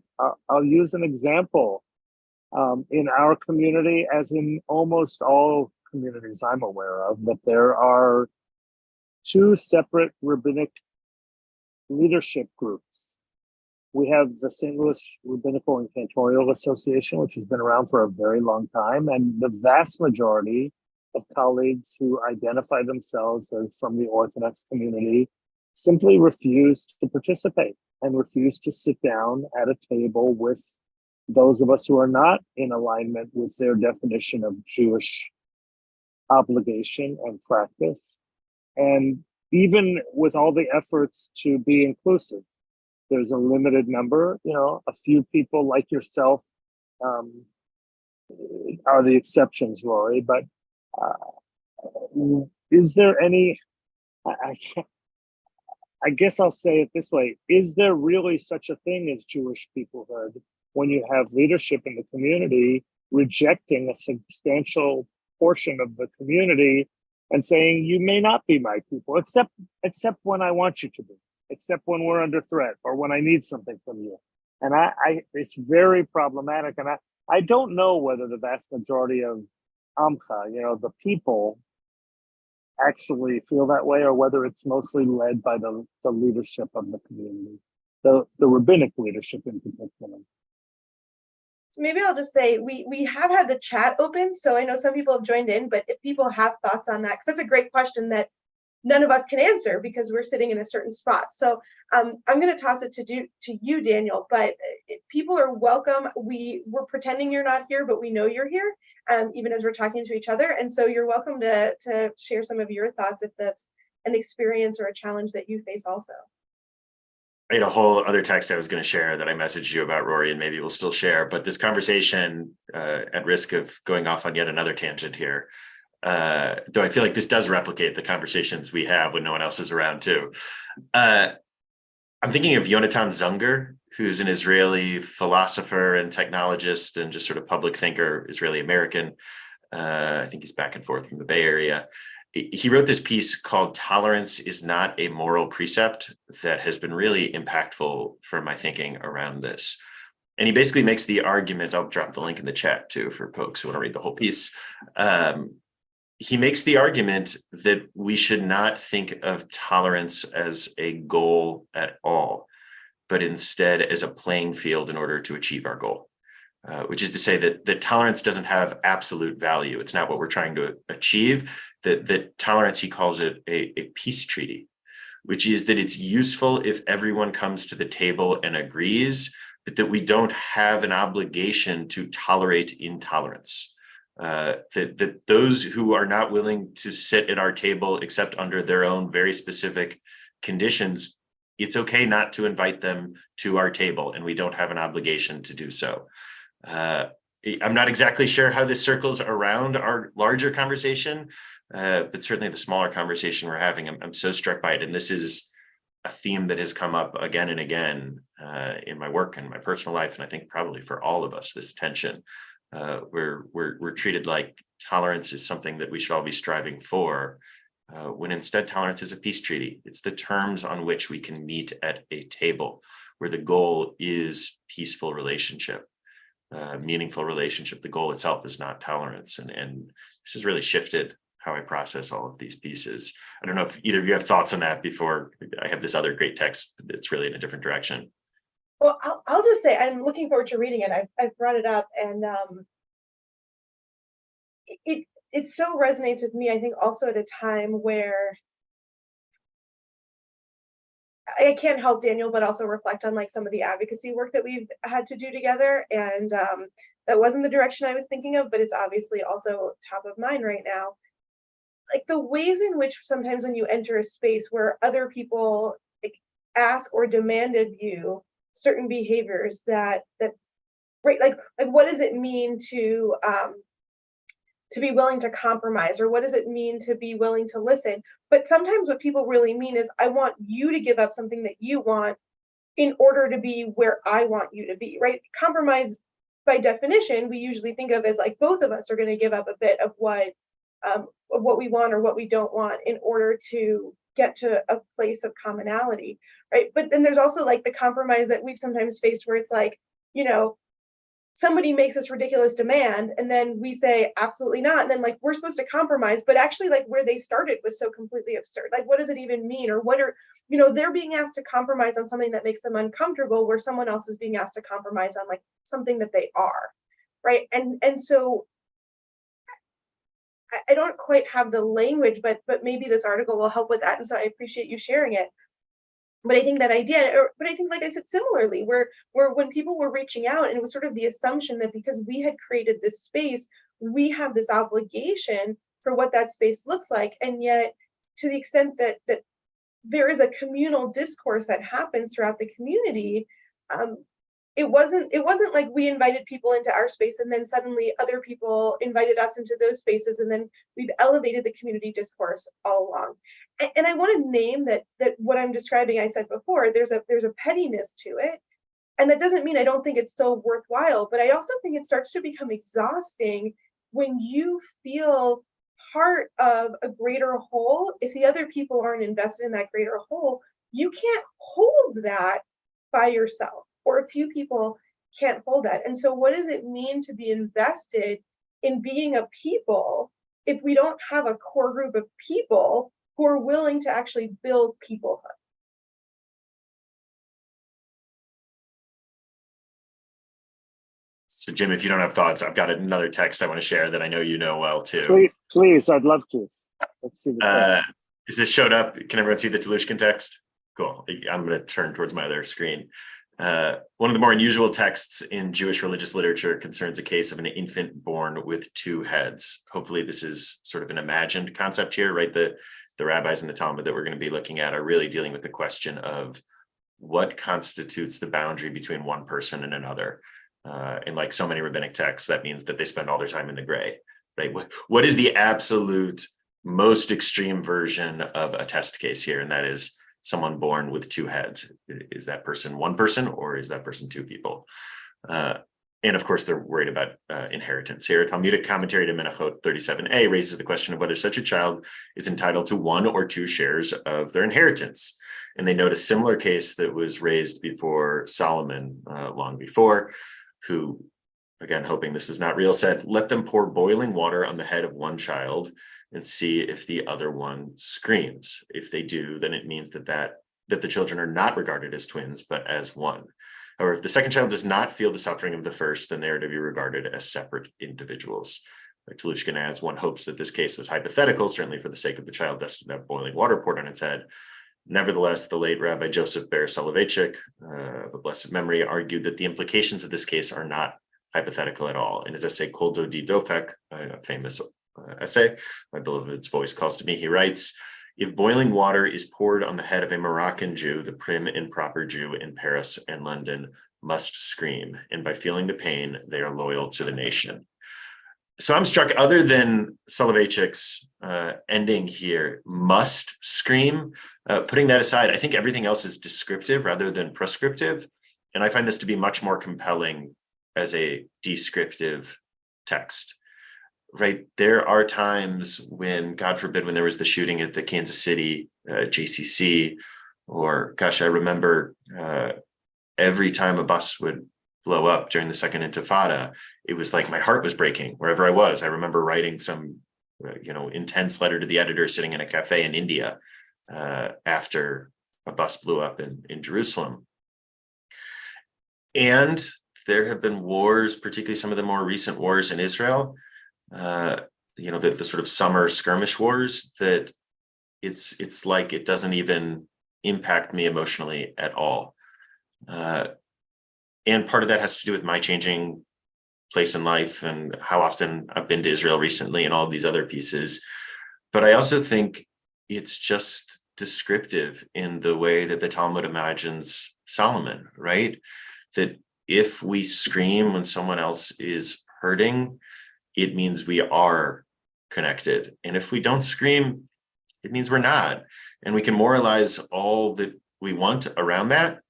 I'll use an example in our community, as in almost all communities I'm aware of, that there are two separate rabbinic leadership groups. We have the St. Louis Rabbinical and Cantorial Association, which has been around for a very long time, and the vast majority of colleagues who identify themselves as from the Orthodox community simply refuse to participate and refuse to sit down at a table with those of us who are not in alignment with their definition of Jewish obligation and practice. And even with all the efforts to be inclusive, there's a limited number, a few people like yourself are the exceptions, Rory, but is there any, I guess I'll say it this way, is there really such a thing as Jewish peoplehood when you have leadership in the community rejecting a substantial portion of the community and saying, you may not be my people, except when I want you to be, except when we're under threat or when I need something from you? And it's very problematic. And I don't know whether the vast majority of Amcha, the people, actually feel that way, or whether it's mostly led by the leadership of the community, the rabbinic leadership in particular. Maybe I'll just say we have had the chat open, so I know some people have joined in, but if people have thoughts on that, because that's a great question that none of us can answer because we're sitting in a certain spot. So I'm going to toss it to you, Daniel, but people are welcome. We're pretending you're not here, but we know you're here, even as we're talking to each other. And so you're welcome to share some of your thoughts if that's an experience or a challenge that you face also. I had a whole other text I was going to share that I messaged you about, Rory, and maybe we'll still share, but this conversation, at risk of going off on yet another tangent here, though I feel like this does replicate the conversations we have when no one else is around too. I'm thinking of Yonatan Zunger, who's an Israeli philosopher and technologist and just sort of public thinker, Israeli American. I think he's back and forth from the Bay Area. He wrote this piece called "Tolerance is Not a Moral Precept" that has been really impactful for my thinking around this. And he basically makes the argument, I'll drop the link in the chat too for folks who want to read the whole piece. He makes the argument that we should not think of tolerance as a goal at all, but instead as a playing field in order to achieve our goal, which is to say that tolerance doesn't have absolute value. It's not what we're trying to achieve. That tolerance, he calls it a peace treaty, which is that it's useful if everyone comes to the table and agrees, but that we don't have an obligation to tolerate intolerance. That those who are not willing to sit at our table except under their own very specific conditions, it's okay not to invite them to our table, and we don't have an obligation to do so. I'm not exactly sure how this circles around our larger conversation, but certainly the smaller conversation we're having, I'm so struck by it. And this is a theme that has come up again and again in my work and my personal life, and I think probably for all of us, this tension. We're treated like tolerance is something that we should all be striving for, when instead tolerance is a peace treaty. It's the terms on which we can meet at a table where the goal is peaceful relationship, meaningful relationship. The goal itself is not tolerance. And this has really shifted how I process all of these pieces. I don't know if either of you have thoughts on that before I have this other great text that's really in a different direction. Well, I'll just say I'm looking forward to reading it. I've brought it up, and it so resonates with me. I think also at a time where I can't help, Daniel, but also reflect on like some of the advocacy work that we've had to do together, and that wasn't the direction I was thinking of, but it's obviously also top of mind right now. Like the ways in which sometimes when you enter a space where other people ask or demand of you certain behaviors that right, like what does it mean to be willing to compromise, or what does it mean to be willing to listen? But sometimes what people really mean is, I want you to give up something that you want in order to be where I want you to be, right? Compromise, by definition, we usually think of as like both of us are going to give up a bit of what we want or what we don't want in order to get to a place of commonality, right? But then there's also like the compromise that we've sometimes faced where it's like, you know, somebody makes this ridiculous demand and then we say absolutely not, and then like we're supposed to compromise, but actually like where they started was so completely absurd. Like what does it even mean? Or what are, you know, they're being asked to compromise on something that makes them uncomfortable where someone else is being asked to compromise on like something that they are, right? And so I don't quite have the language, but maybe this article will help with that, and so I appreciate you sharing it. But I think that idea, but I think, like I said, similarly, where when people were reaching out, and it was sort of the assumption that because we had created this space, we have this obligation for what that space looks like. And yet, to the extent that there is a communal discourse that happens throughout the community, it wasn't like we invited people into our space and then suddenly other people invited us into those spaces, and then we've elevated the community discourse all along. And I want to name that what I'm describing, I said before, there's a pettiness to it. And that doesn't mean I don't think it's still worthwhile, but I also think it starts to become exhausting when you feel part of a greater whole. If the other people aren't invested in that greater whole, you can't hold that by yourself, or a few people can't hold that. And so what does it mean to be invested in being a people if we don't have a core group of people who are willing to actually build peoplehood. So Jim, if you don't have thoughts, I've got another text I want to share that I know you know well too. Please, I'd love to. Let's see the text. Is this showed up? Can everyone see the Telushkin text? Cool. I'm going to turn towards my other screen. One of the more unusual texts in Jewish religious literature concerns a case of an infant born with two heads. Hopefully this is sort of an imagined concept here, right? The rabbis in the Talmud that we're going to be looking at are really dealing with the question of what constitutes the boundary between one person and another. And like so many rabbinic texts, that means that they spend all their time in the gray, right? What is the absolute most extreme version of a test case here? And that is someone born with two heads. Is that person one person, or is that person two people? And of course, they're worried about inheritance here. Talmudic commentary to Menachot 37a raises the question of whether such a child is entitled to one or two shares of their inheritance. And they note a similar case that was raised before Solomon long before, who, again, hoping this was not real, said, let them pour boiling water on the head of one child and see if the other one screams. If they do, then it means that the children are not regarded as twins, but as one. However, if the second child does not feel the suffering of the first, then they are to be regarded as separate individuals. Telushkin adds, one hopes that this case was hypothetical, certainly for the sake of the child destined to have boiling water poured on its head. Nevertheless, the late Rabbi Joseph Ber Soloveitchik, of a blessed memory, argued that the implications of this case are not hypothetical at all. In his essay, Kol Dodi Dofek, a famous essay, my beloved's voice calls to me, he writes, if boiling water is poured on the head of a Moroccan Jew, the prim and proper Jew in Paris and London must scream, and by feeling the pain, they are loyal to the nation. So I'm struck, other than Soloveitchik's ending here, must scream, putting that aside, I think everything else is descriptive rather than prescriptive. And I find this to be much more compelling as a descriptive text, right? There are times when, God forbid, when there was the shooting at the Kansas City JCC, or gosh, I remember every time a bus would blow up during the Second Intifada, it was like my heart was breaking wherever I was. I remember writing some, intense letter to the editor sitting in a cafe in India after a bus blew up in Jerusalem. And there have been wars, particularly some of the more recent wars in Israel, the sort of summer skirmish wars, that it's like it doesn't even impact me emotionally at all. And part of that has to do with my changing place in life and how often I've been to Israel recently and all of these other pieces. But I also think it's just descriptive in the way that the Talmud imagines Solomon, right? That if we scream when someone else is hurting, it means we are connected. And if we don't scream, it means we're not. And we can moralize all that we want around that,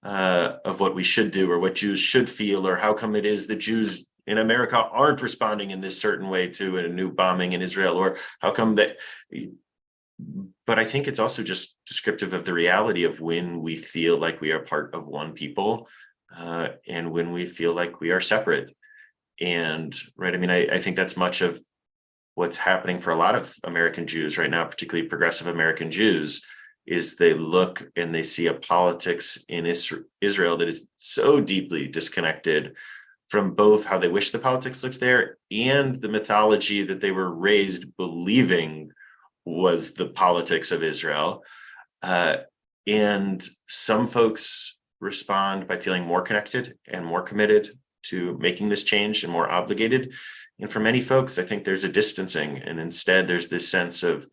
of what we should do or what Jews should feel, or how come it is that Jews in America aren't responding in this certain way to a new bombing in Israel, or how come that. But I think it's also just descriptive of the reality of when we feel like we are part of one people, and when we feel like we are separate. And right, I think that's much of what's happening for a lot of American Jews right now, particularly progressive American Jews, is they look and they see a politics in Israel that is so deeply disconnected from both how they wish the politics looked there and the mythology that they were raised believing was the politics of Israel. And some folks respond by feeling more connected and more committed to making this change and more obligated. And for many folks, I think there's a distancing, and instead there's this sense of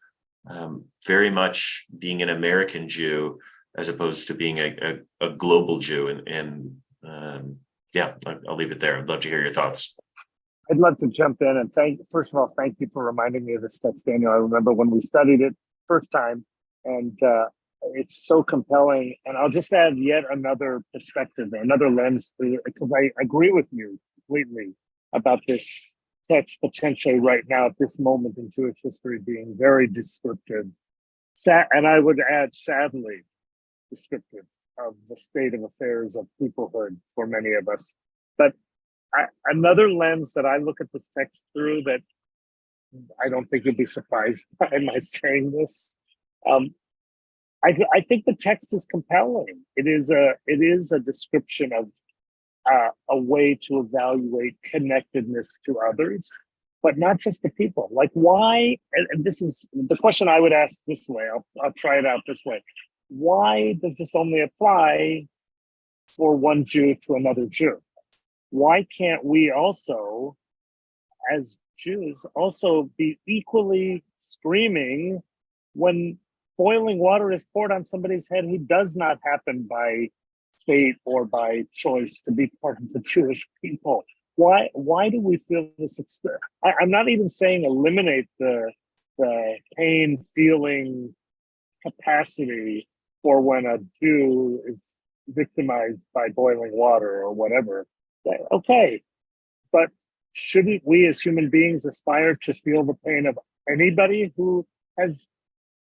very much being an American Jew as opposed to being a global Jew. And I'll leave it there. I'd love to hear your thoughts. I'd love to jump in and first of all, thank you for reminding me of this text, Daniel. I remember when we studied it first time, and it's so compelling. And I'll just add yet another perspective, another lens, because I agree with you completely about this text potentially right now at this moment in Jewish history being very descriptive, and I would add sadly descriptive of the state of affairs of peoplehood for many of us. But another lens that I look at this text through that I don't think you'll be surprised by my saying this. I think the text is compelling. It is a description of a way to evaluate connectedness to others, but not just to people. Like why? And this is the question I would ask this way. I'll try it out this way. Why does this only apply for one Jew to another Jew? Why can't we also, as Jews, also be equally screaming when boiling water is poured on somebody's head who does not happen by fate or by choice to be part of the Jewish people? Why do we feel this? I'm not even saying eliminate the pain feeling capacity for when a Jew is victimized by boiling water or whatever. Okay, but shouldn't we as human beings aspire to feel the pain of anybody who has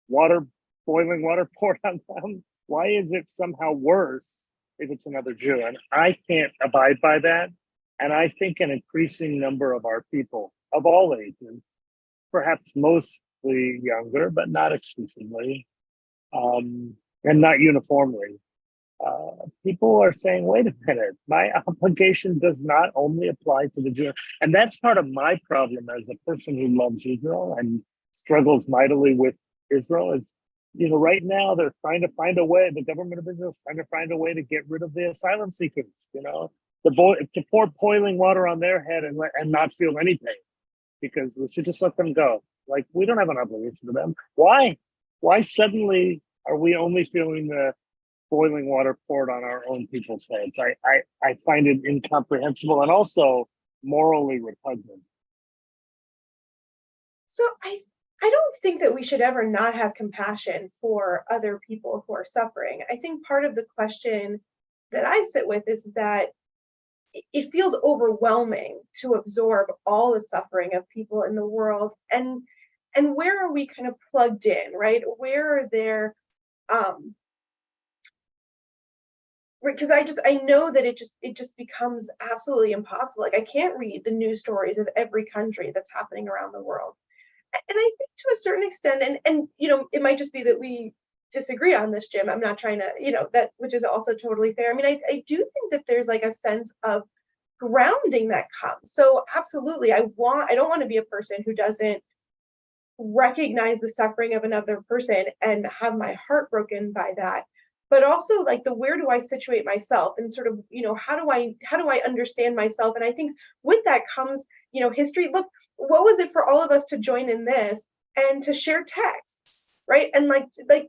boiling water poured on them? Why is it somehow worse if it's another Jew? And I can't abide by that. And I think an increasing number of our people of all ages, perhaps mostly younger, but not exclusively, and not uniformly, people are saying, wait a minute, my obligation does not only apply to the Jew. And that's part of my problem as a person who loves Israel and struggles mightily with Israel is, right now they're trying to find a way, the government of Israel is trying to find a way to get rid of the asylum seekers, to pour boiling water on their head and not feel any pain because we should just let them go. Like, we don't have an obligation to them. Why? Why suddenly are we only feeling the boiling water poured on our own people's heads? I find it incomprehensible and also morally repugnant. So I don't think that we should ever not have compassion for other people who are suffering. I think part of the question that I sit with is that it feels overwhelming to absorb all the suffering of people in the world, and where are we kind of plugged in, right? Where are there because I know that it just becomes absolutely impossible. Like, I can't read the news stories of every country that's happening around the world. And I think to a certain extent, and it might just be that we disagree on this, Jim. I'm not trying to, that, which is also totally fair. I mean, I do think that there's like a sense of grounding that comes. So absolutely, I don't want to be a person who doesn't recognize the suffering of another person and have my heart broken by that. But also, like, where do I situate myself and sort of, how do I understand myself? And I think with that comes, history. Look, what was it for all of us to join in this and to share texts, right? And like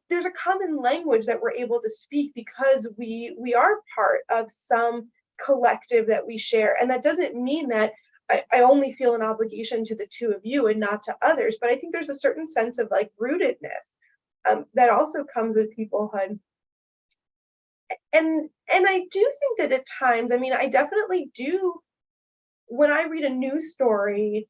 there's a common language that we're able to speak because we are part of some collective that we share. And that doesn't mean that I only feel an obligation to the two of you and not to others. But I think there's a certain sense of like rootedness that also comes with peoplehood. And I do think that at times, I mean, I definitely do, when I read a news story,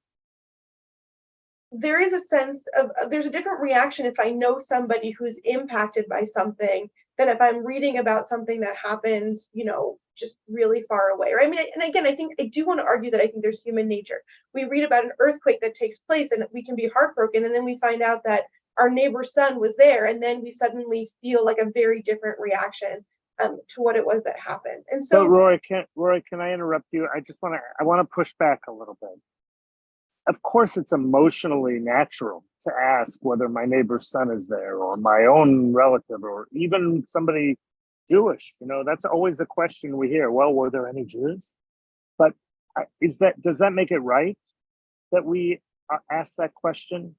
there is a sense of, there's a different reaction if I know somebody who's impacted by something than if I'm reading about something that happens, just really far away. Right? I mean, and again, I think I do want to argue that I think there's human nature. We read about an earthquake that takes place and we can be heartbroken, and then we find out that our neighbor's son was there, and then we suddenly feel like a very different reaction to what it was that happened. And so, Rory, can I interrupt you? I want to push back a little bit. Of course, it's emotionally natural to ask whether my neighbor's son is there or my own relative or even somebody Jewish. That's always a question we hear. Well, were there any Jews? But does that make it right that we ask that question?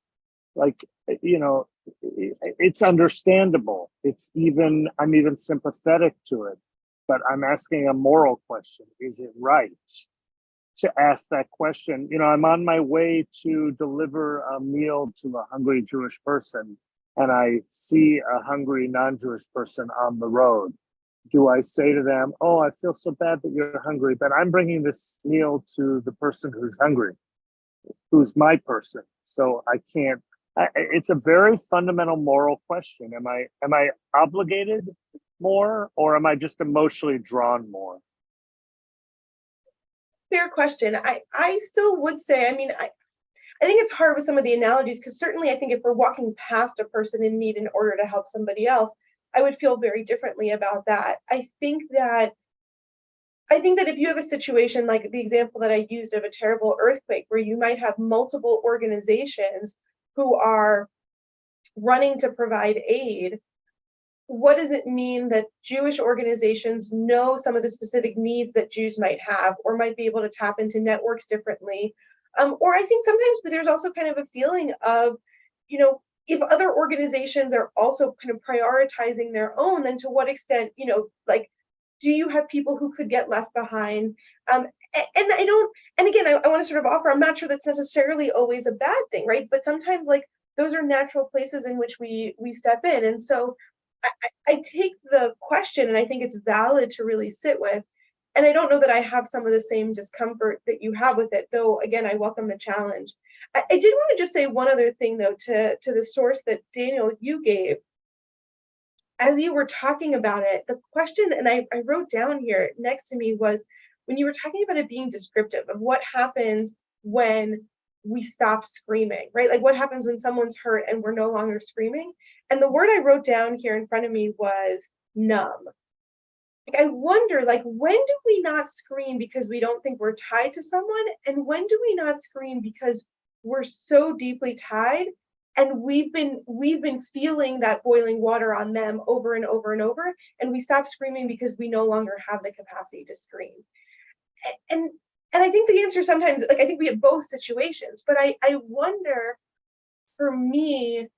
Like, it's understandable. I'm even sympathetic to it, but I'm asking a moral question. Is it right to ask that question? I'm on my way to deliver a meal to a hungry Jewish person, and I see a hungry non-Jewish person on the road. Do I say to them, oh, I feel so bad that you're hungry, but I'm bringing this meal to the person who's hungry, who's my person, so I can't. It's a very fundamental moral question. Am I obligated more, or am I just emotionally drawn more? Fair question. I still would say, I mean, I think it's hard with some of the analogies, because certainly I think if we're walking past a person in need in order to help somebody else, I would feel very differently about that. I think that if you have a situation like the example that I used of a terrible earthquake, where you might have multiple organizations who are running to provide aid, what does it mean that Jewish organizations know some of the specific needs that Jews might have, or might be able to tap into networks differently? Or I think sometimes there's also kind of a feeling of, if other organizations are also kind of prioritizing their own, then to what extent, like, do you have people who could get left behind? And again, I want to sort of offer, I'm not sure that's necessarily always a bad thing, right? But sometimes, like, those are natural places in which we step in. And so I take the question, and I think it's valid to really sit with. And I don't know that I have some of the same discomfort that you have with it, though, again, I welcome the challenge. I did want to just say one other thing, though, to the source that Daniel, you gave. As you were talking about it, the question, and I wrote down here next to me, was when you were talking about it being descriptive of what happens when we stop screaming, right? Like, what happens when someone's hurt and we're no longer screaming? And the word I wrote down here in front of me was numb. Like, I wonder, like, when do we not scream because we don't think we're tied to someone? And when do we not scream because we're so deeply tied, and we've been feeling that boiling water on them over and over and over, and we stop screaming because we no longer have the capacity to scream? And I think the answer sometimes, like, I think we have both situations, but I wonder, for me,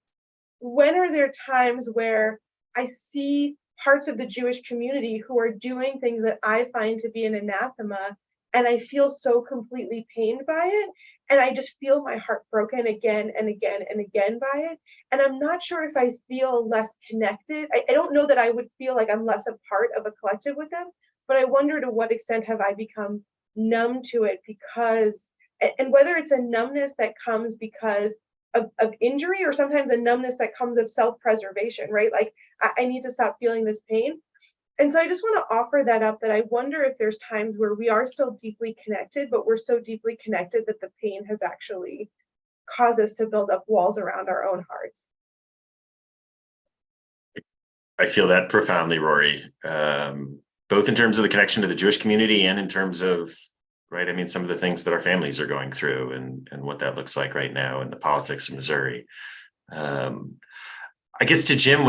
when are there times where I see parts of the Jewish community who are doing things that I find to be an anathema, and I feel so completely pained by it, and I just feel my heart broken again and again and again by it. And I'm not sure if I feel less connected. I don't know that I would feel like I'm less a part of a collective with them, but I wonder to what extent have I become numb to it, because, and whether it's a numbness that comes because of injury, or sometimes a numbness that comes of self-preservation, right? Like, I need to stop feeling this pain. And so I just want to offer that up, that I wonder if there's times where we are still deeply connected, but we're so deeply connected that the pain has actually caused us to build up walls around our own hearts. I feel that profoundly, Rory, both in terms of the connection to the Jewish community and in terms of, right, I mean, some of the things that our families are going through and what that looks like right now in the politics of Missouri. I guess to Jim,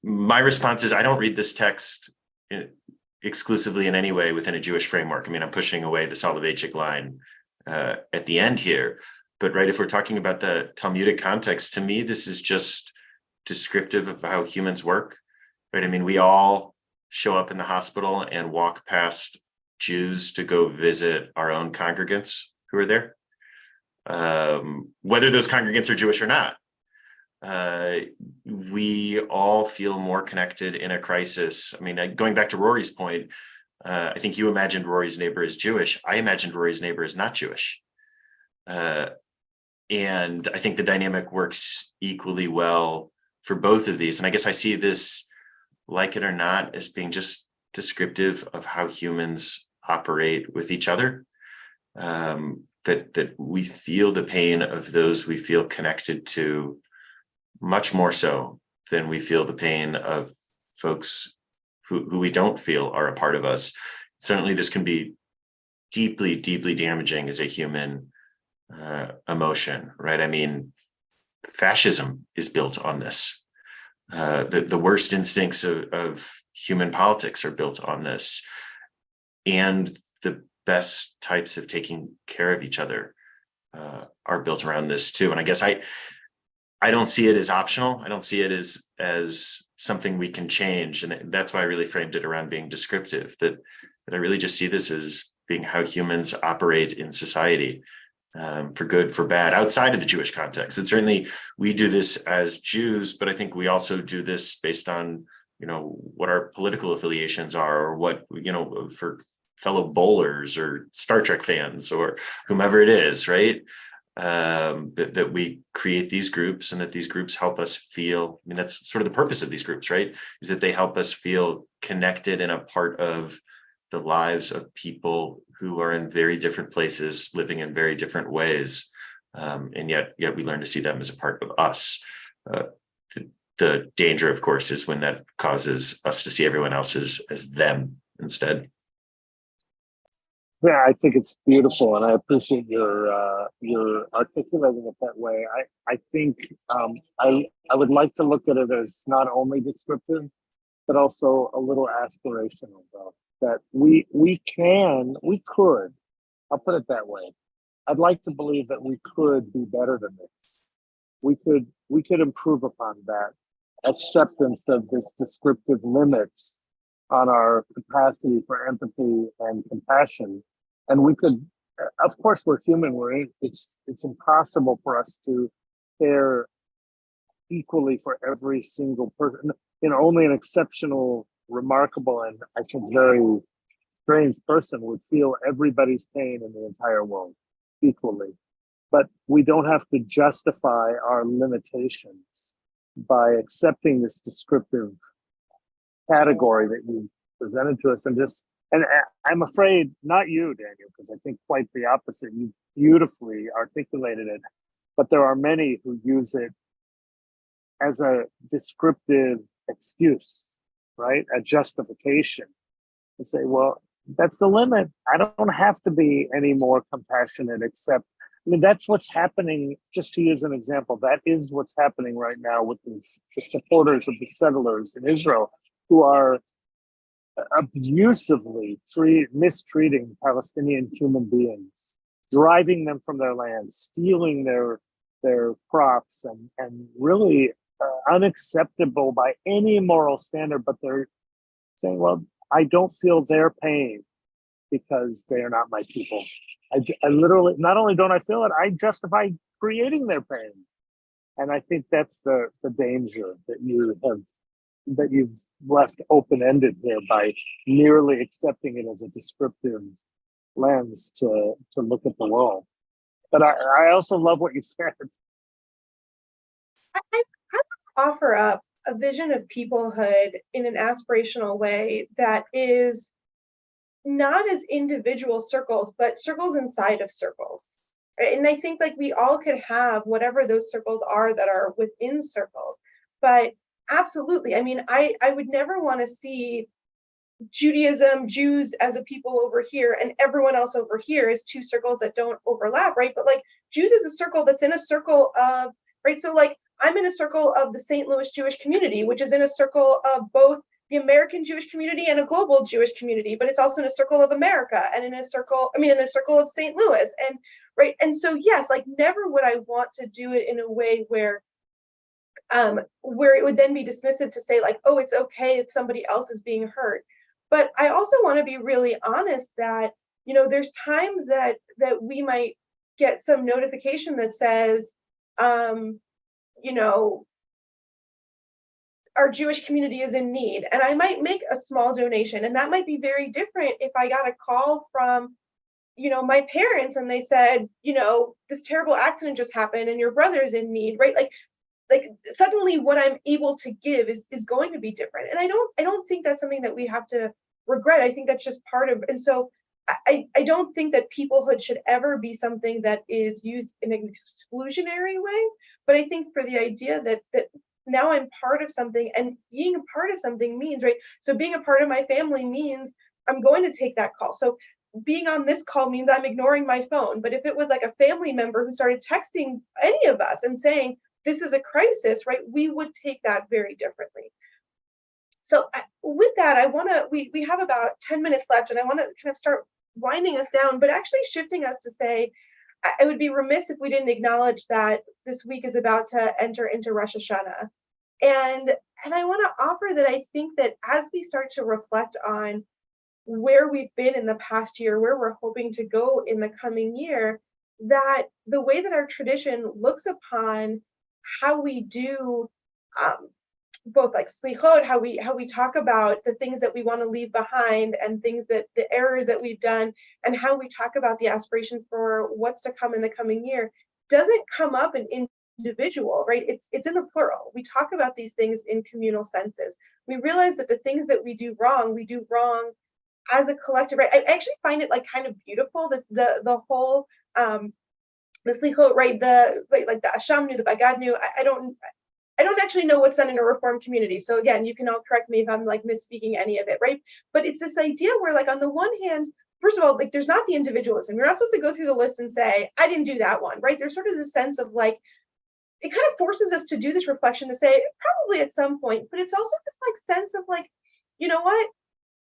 my response is, I don't read this text exclusively in any way within a Jewish framework. I mean, I'm pushing away the Soloveitchik line at the end here, but right, if we're talking about the Talmudic context, to me, this is just descriptive of how humans work, right? I mean, we all show up in the hospital and walk past Jews to go visit our own congregants who are there, whether those congregants are Jewish or not. We all feel more connected in a crisis. I mean, going back to Rory's point, I think you imagined Rory's neighbor is Jewish. I imagined Rory's neighbor is not Jewish. And I think the dynamic works equally well for both of these. And I guess I see this, like it or not, as being just descriptive of how humans operate with each other. That we feel the pain of those we feel connected to much more so than we feel the pain of folks who we don't feel are a part of us. Certainly, this can be deeply, deeply damaging as a human emotion, right? I mean, fascism is built on this. The worst instincts of human politics are built on this. And the best types of taking care of each other are built around this too. And I guess I don't see it as optional. I don't see it as something we can change. And that's why I really framed it around being descriptive, that I really just see this as being how humans operate in society, for good, for bad, outside of the Jewish context. And certainly we do this as Jews, but I think we also do this based on, what our political affiliations are, or what, for fellow bowlers or Star Trek fans or whomever it is, right? That we create these groups, and that these groups help us feel, I mean, that's sort of the purpose of these groups, right? Is that they help us feel connected and a part of the lives of people who are in very different places, living in very different ways. And yet we learn to see them as a part of us. The danger, of course, is when that causes us to see everyone else as them instead. Yeah, I think it's beautiful, and I appreciate your articulating it that way. I think I would like to look at it as not only descriptive, but also a little aspirational, though. That we could, I'll put it that way. I'd like to believe that we could be better than this. We could improve upon that acceptance of this descriptive limits on our capacity for empathy and compassion. And we could, of course, we're human. It's impossible for us to care equally for every single person. Only an exceptional, remarkable, and I think very strange person would feel everybody's pain in the entire world equally. But we don't have to justify our limitations by accepting this descriptive category that you presented to us, and I'm afraid not you, Daniel, because I think quite the opposite. You beautifully articulated it, but there are many who use it as a descriptive excuse, right? A justification, and say, well, that's the limit. I don't have to be any more compassionate, except, that's what's happening. Just to use an example, that is what's happening right now with the supporters of the settlers in Israel, who are abusively mistreating Palestinian human beings, driving them from their land, stealing their crops, and really unacceptable by any moral standard. But they're saying, well, I don't feel their pain because they are not my people. I literally, not only don't I feel it, I justify creating their pain. And I think that's the danger that you've left open-ended here by merely accepting it as a descriptive lens to look at the world. But I also love what you said. I offer up a vision of peoplehood in an aspirational way that is not as individual circles, but circles inside of circles. Right? And I think we all could have whatever those circles are that are within circles. But absolutely, I would never want to see Judaism, Jews as a people over here, and everyone else over here as two circles that don't overlap, right? But Jews is a circle that's in a circle of, right? So I'm in a circle of the St. Louis Jewish community, which is in a circle of both the American Jewish community and a global Jewish community, but it's also in a circle of America and in a circle of St. Louis. And right. And so, yes, never would I want to do it in a way where it would then be dismissive to say oh, it's okay if somebody else is being hurt. But I also want to be really honest that, there's times that we might get some notification that says, our Jewish community is in need. And I might make a small donation. And that might be very different if I got a call from, my parents and they said, this terrible accident just happened and your brother's in need, right? Suddenly what I'm able to give is going to be different. And I don't think that's something that we have to regret. I think that's just part of, and so I don't think that peoplehood should ever be something that is used in an exclusionary way. But I think for the idea that now I'm part of something, and being a part of something means, right? So being a part of my family means I'm going to take that call. So being on this call means I'm ignoring my phone. But if it was a family member who started texting any of us and saying, this is a crisis, right? We would take that very differently. So with that, we have about 10 minutes left, and I want to kind of start winding us down, but actually shifting us to say, I would be remiss if we didn't acknowledge that this week is about to enter into Rosh Hashanah. And I want to offer that I think that as we start to reflect on where we've been in the past year, where we're hoping to go in the coming year, that the way that our tradition looks upon how we do both slichot, how we talk about the things that we want to leave behind and things that the errors that we've done, and how we talk about the aspiration for what's to come in the coming year, doesn't come up in individual, right? It's in the plural. We talk about these things in communal senses. We realize that the things that we do wrong as a collective, right? I actually find it kind of beautiful, the whole the slichot, right? Like the Asham knew, the Bagad knew. I don't actually know what's done in a Reform community. So again, you can all correct me if I'm like misspeaking any of it, right? But it's this idea where, like, on the one hand, first of all, like, there's not the individualism. You're not supposed to go through the list and say, I didn't do that one, right? There's sort of this sense of like, it kind of forces us to do this reflection to say, probably at some point, but it's also this like sense of like, you know what?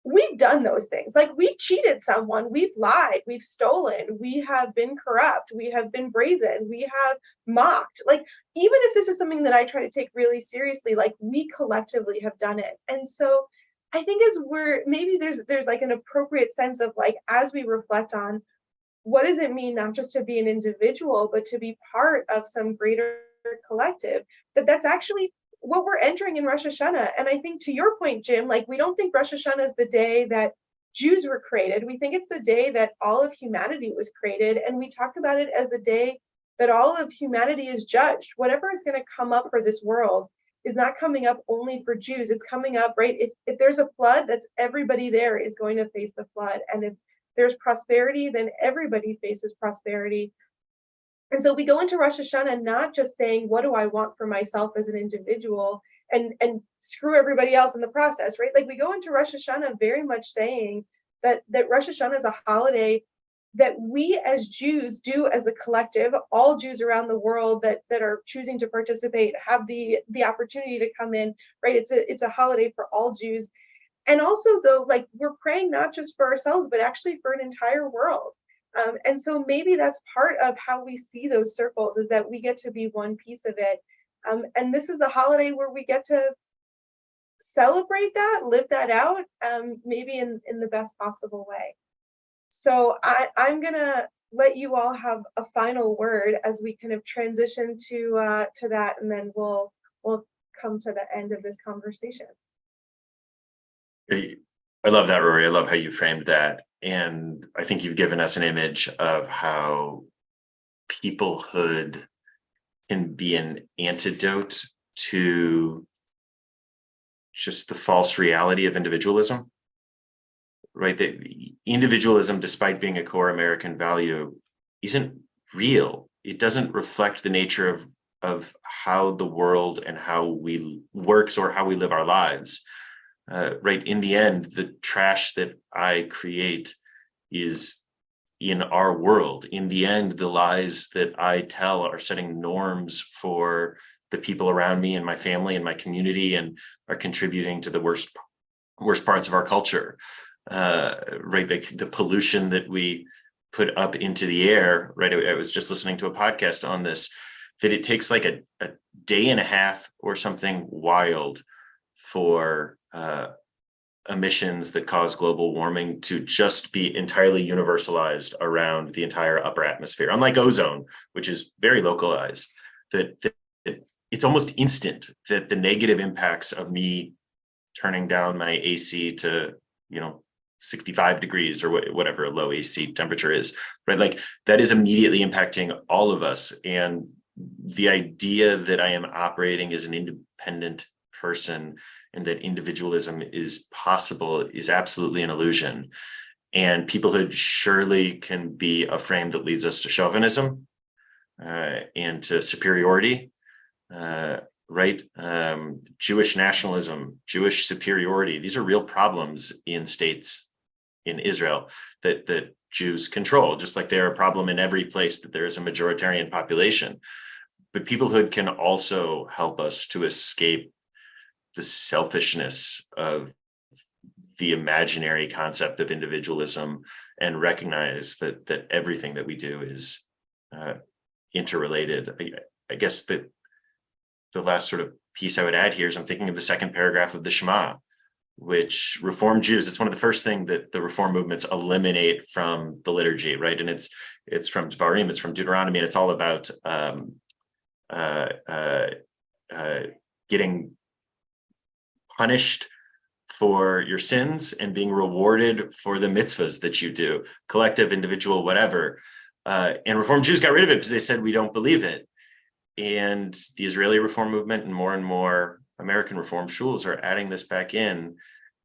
We've done those things. Like, we've cheated someone, we've lied, we've stolen, we have been corrupt, we have been brazen, we have mocked. Like, even if this is something that I try to take really seriously, like, we collectively have done it. And so I think as we're, maybe there's like an appropriate sense of like, as we reflect on what does it mean not just to be an individual, but to be part of some greater collective, that's actually what we're entering in Rosh Hashanah. And I think, to your point, Jim, like, we don't think Rosh Hashanah is the day that Jews were created. We think it's the day that all of humanity was created. And we talk about it as the day that all of humanity is judged. Whatever is going to come up for this world is not coming up only for Jews. It's coming up, right? If there's a flood, that's everybody there is going to face the flood. And if there's prosperity, then everybody faces prosperity. And so we go into Rosh Hashanah not just saying, what do I want for myself as an individual, and screw everybody else in the process, right? Like, we go into Rosh Hashanah very much saying that Rosh Hashanah is a holiday that we as Jews do as a collective. All Jews around the world that are choosing to participate have the opportunity to come in, right? It's a holiday for all Jews. And also, though, like, we're praying not just for ourselves, but actually for an entire world. And so maybe that's part of how we see those circles, is that we get to be one piece of it. And this is the holiday where we get to celebrate that, live that out, maybe in the best possible way. So I'm going to let you all have a final word as we kind of transition to that, and then we'll come to the end of this conversation. I love that, Rory. I love how you framed that. And I think you've given us an image of how peoplehood can be an antidote to just the false reality of individualism, right? That individualism, despite being a core American value, isn't real. It doesn't reflect the nature of how the world and how we works, or how we live our lives. Right. In the end, the trash that I create is in our world. In the end, the lies that I tell are setting norms for the people around me and my family and my community, and are contributing to the worst parts of our culture. Right. The pollution that we put up into the air. Right. I was just listening to a podcast on this, that it takes like a day and a half or something wild for emissions that cause global warming to just be entirely universalized around the entire upper atmosphere. Unlike ozone, which is very localized, that it's almost instant that the negative impacts of me turning down my AC to, 65 degrees or whatever a low AC temperature is, right? Like, that is immediately impacting all of us. And the idea that I am operating as an independent person and that individualism is possible is absolutely an illusion. And peoplehood surely can be a frame that leads us to chauvinism and to superiority, right? Jewish nationalism, Jewish superiority. These are real problems in states in Israel that Jews control, just like they're a problem in every place that there is a majoritarian population. But peoplehood can also help us to escape the selfishness of the imaginary concept of individualism, and recognize that everything that we do is interrelated. I guess that the last sort of piece I would add here is I'm thinking of the second paragraph of the Shema, which Reform Jews, it's one of the first things that the Reform movements eliminate from the liturgy, right? And it's from Dvarim, it's from Deuteronomy, and it's all about getting punished for your sins and being rewarded for the mitzvahs that you do, collective, individual, whatever. And Reform Jews got rid of it because they said, we don't believe it. And the Israeli Reform movement and more American Reform shuls are adding this back in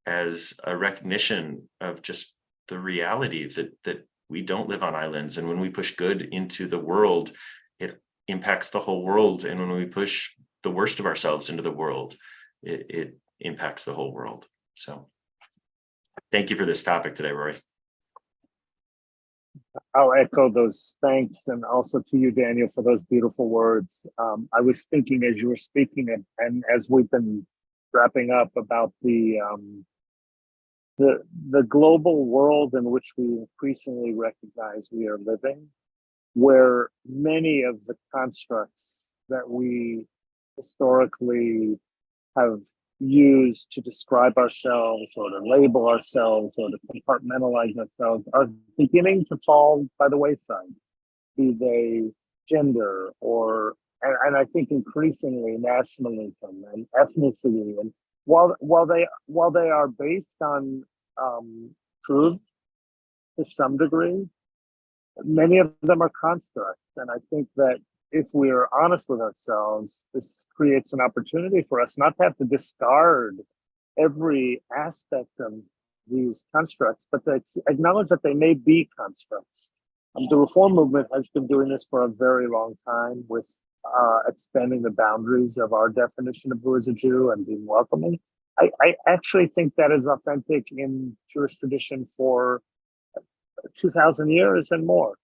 as a recognition of just the reality that we don't live on islands. And when we push good into the world, it impacts the whole world. And when we push the worst of ourselves into the world, it impacts the whole world. So thank you for this topic today, Rory. I'll echo those thanks, and also to you, Daniel, for those beautiful words. I was thinking as you were speaking, and as we've been wrapping up, about the global world in which we increasingly recognize we are living, where many of the constructs that we historically have used to describe ourselves or to label ourselves or to compartmentalize ourselves are beginning to fall by the wayside, be they gender or, and I think increasingly nationalism and ethnicity. And while they are based on truth to some degree, many of them are constructs. And I think that if we are honest with ourselves, this creates an opportunity for us not to have to discard every aspect of these constructs, but to acknowledge that they may be constructs. The Reform movement has been doing this for a very long time, with expanding the boundaries of our definition of who is a Jew and being welcoming. I actually think that is authentic in Jewish tradition for 2,000 years and more,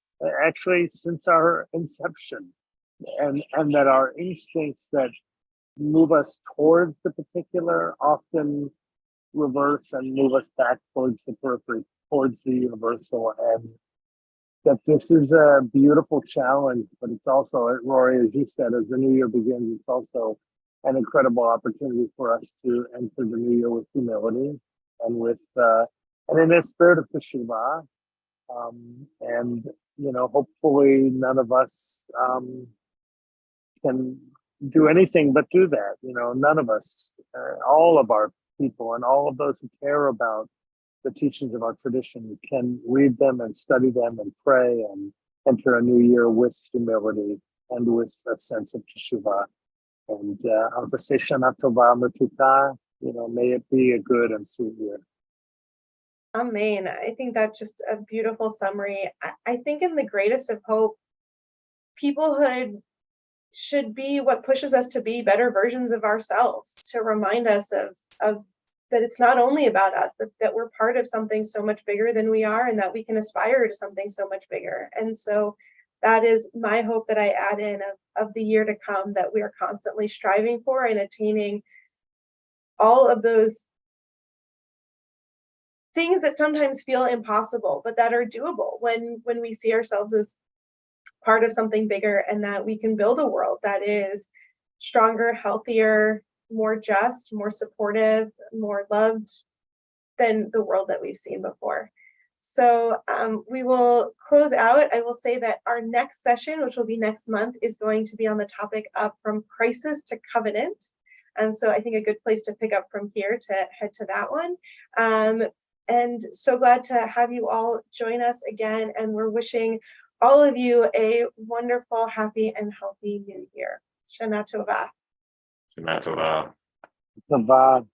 actually since our inception. And that our instincts that move us towards the particular often reverse and move us back towards the periphery, towards the universal. And that this is a beautiful challenge, but it's also, Rory, as you said, as the new year begins, it's also an incredible opportunity for us to enter the new year with humility and with and in a spirit of teshuvah. And hopefully none of us can do anything but do that. None of us, all of our people and all of those who care about the teachings of our tradition can read them and study them and pray and enter a new year with humility and with a sense of teshuvah. And I'll just say Shana Tova Metuka, may it be a good and sweet year. Amen. I think that's just a beautiful summary. I think in the greatest of hope, peoplehood should be what pushes us to be better versions of ourselves, to remind us of that it's not only about us, that we're part of something so much bigger than we are, and that we can aspire to something so much bigger. And so that is my hope that I add in of the year to come, that we are constantly striving for and attaining all of those things that sometimes feel impossible, but that are doable when we see ourselves as part of something bigger, and that we can build a world that is stronger, healthier, more just, more supportive, more loved than the world that we've seen before. So we will close out. I will say that our next session, which will be next month, is going to be on the topic of from crisis to covenant. And so I think a good place to pick up from here to head to that one. And so glad to have you all join us again. And we're wishing all of you a wonderful, happy, and healthy new year. Shana Tova. Shana Tova. Tova.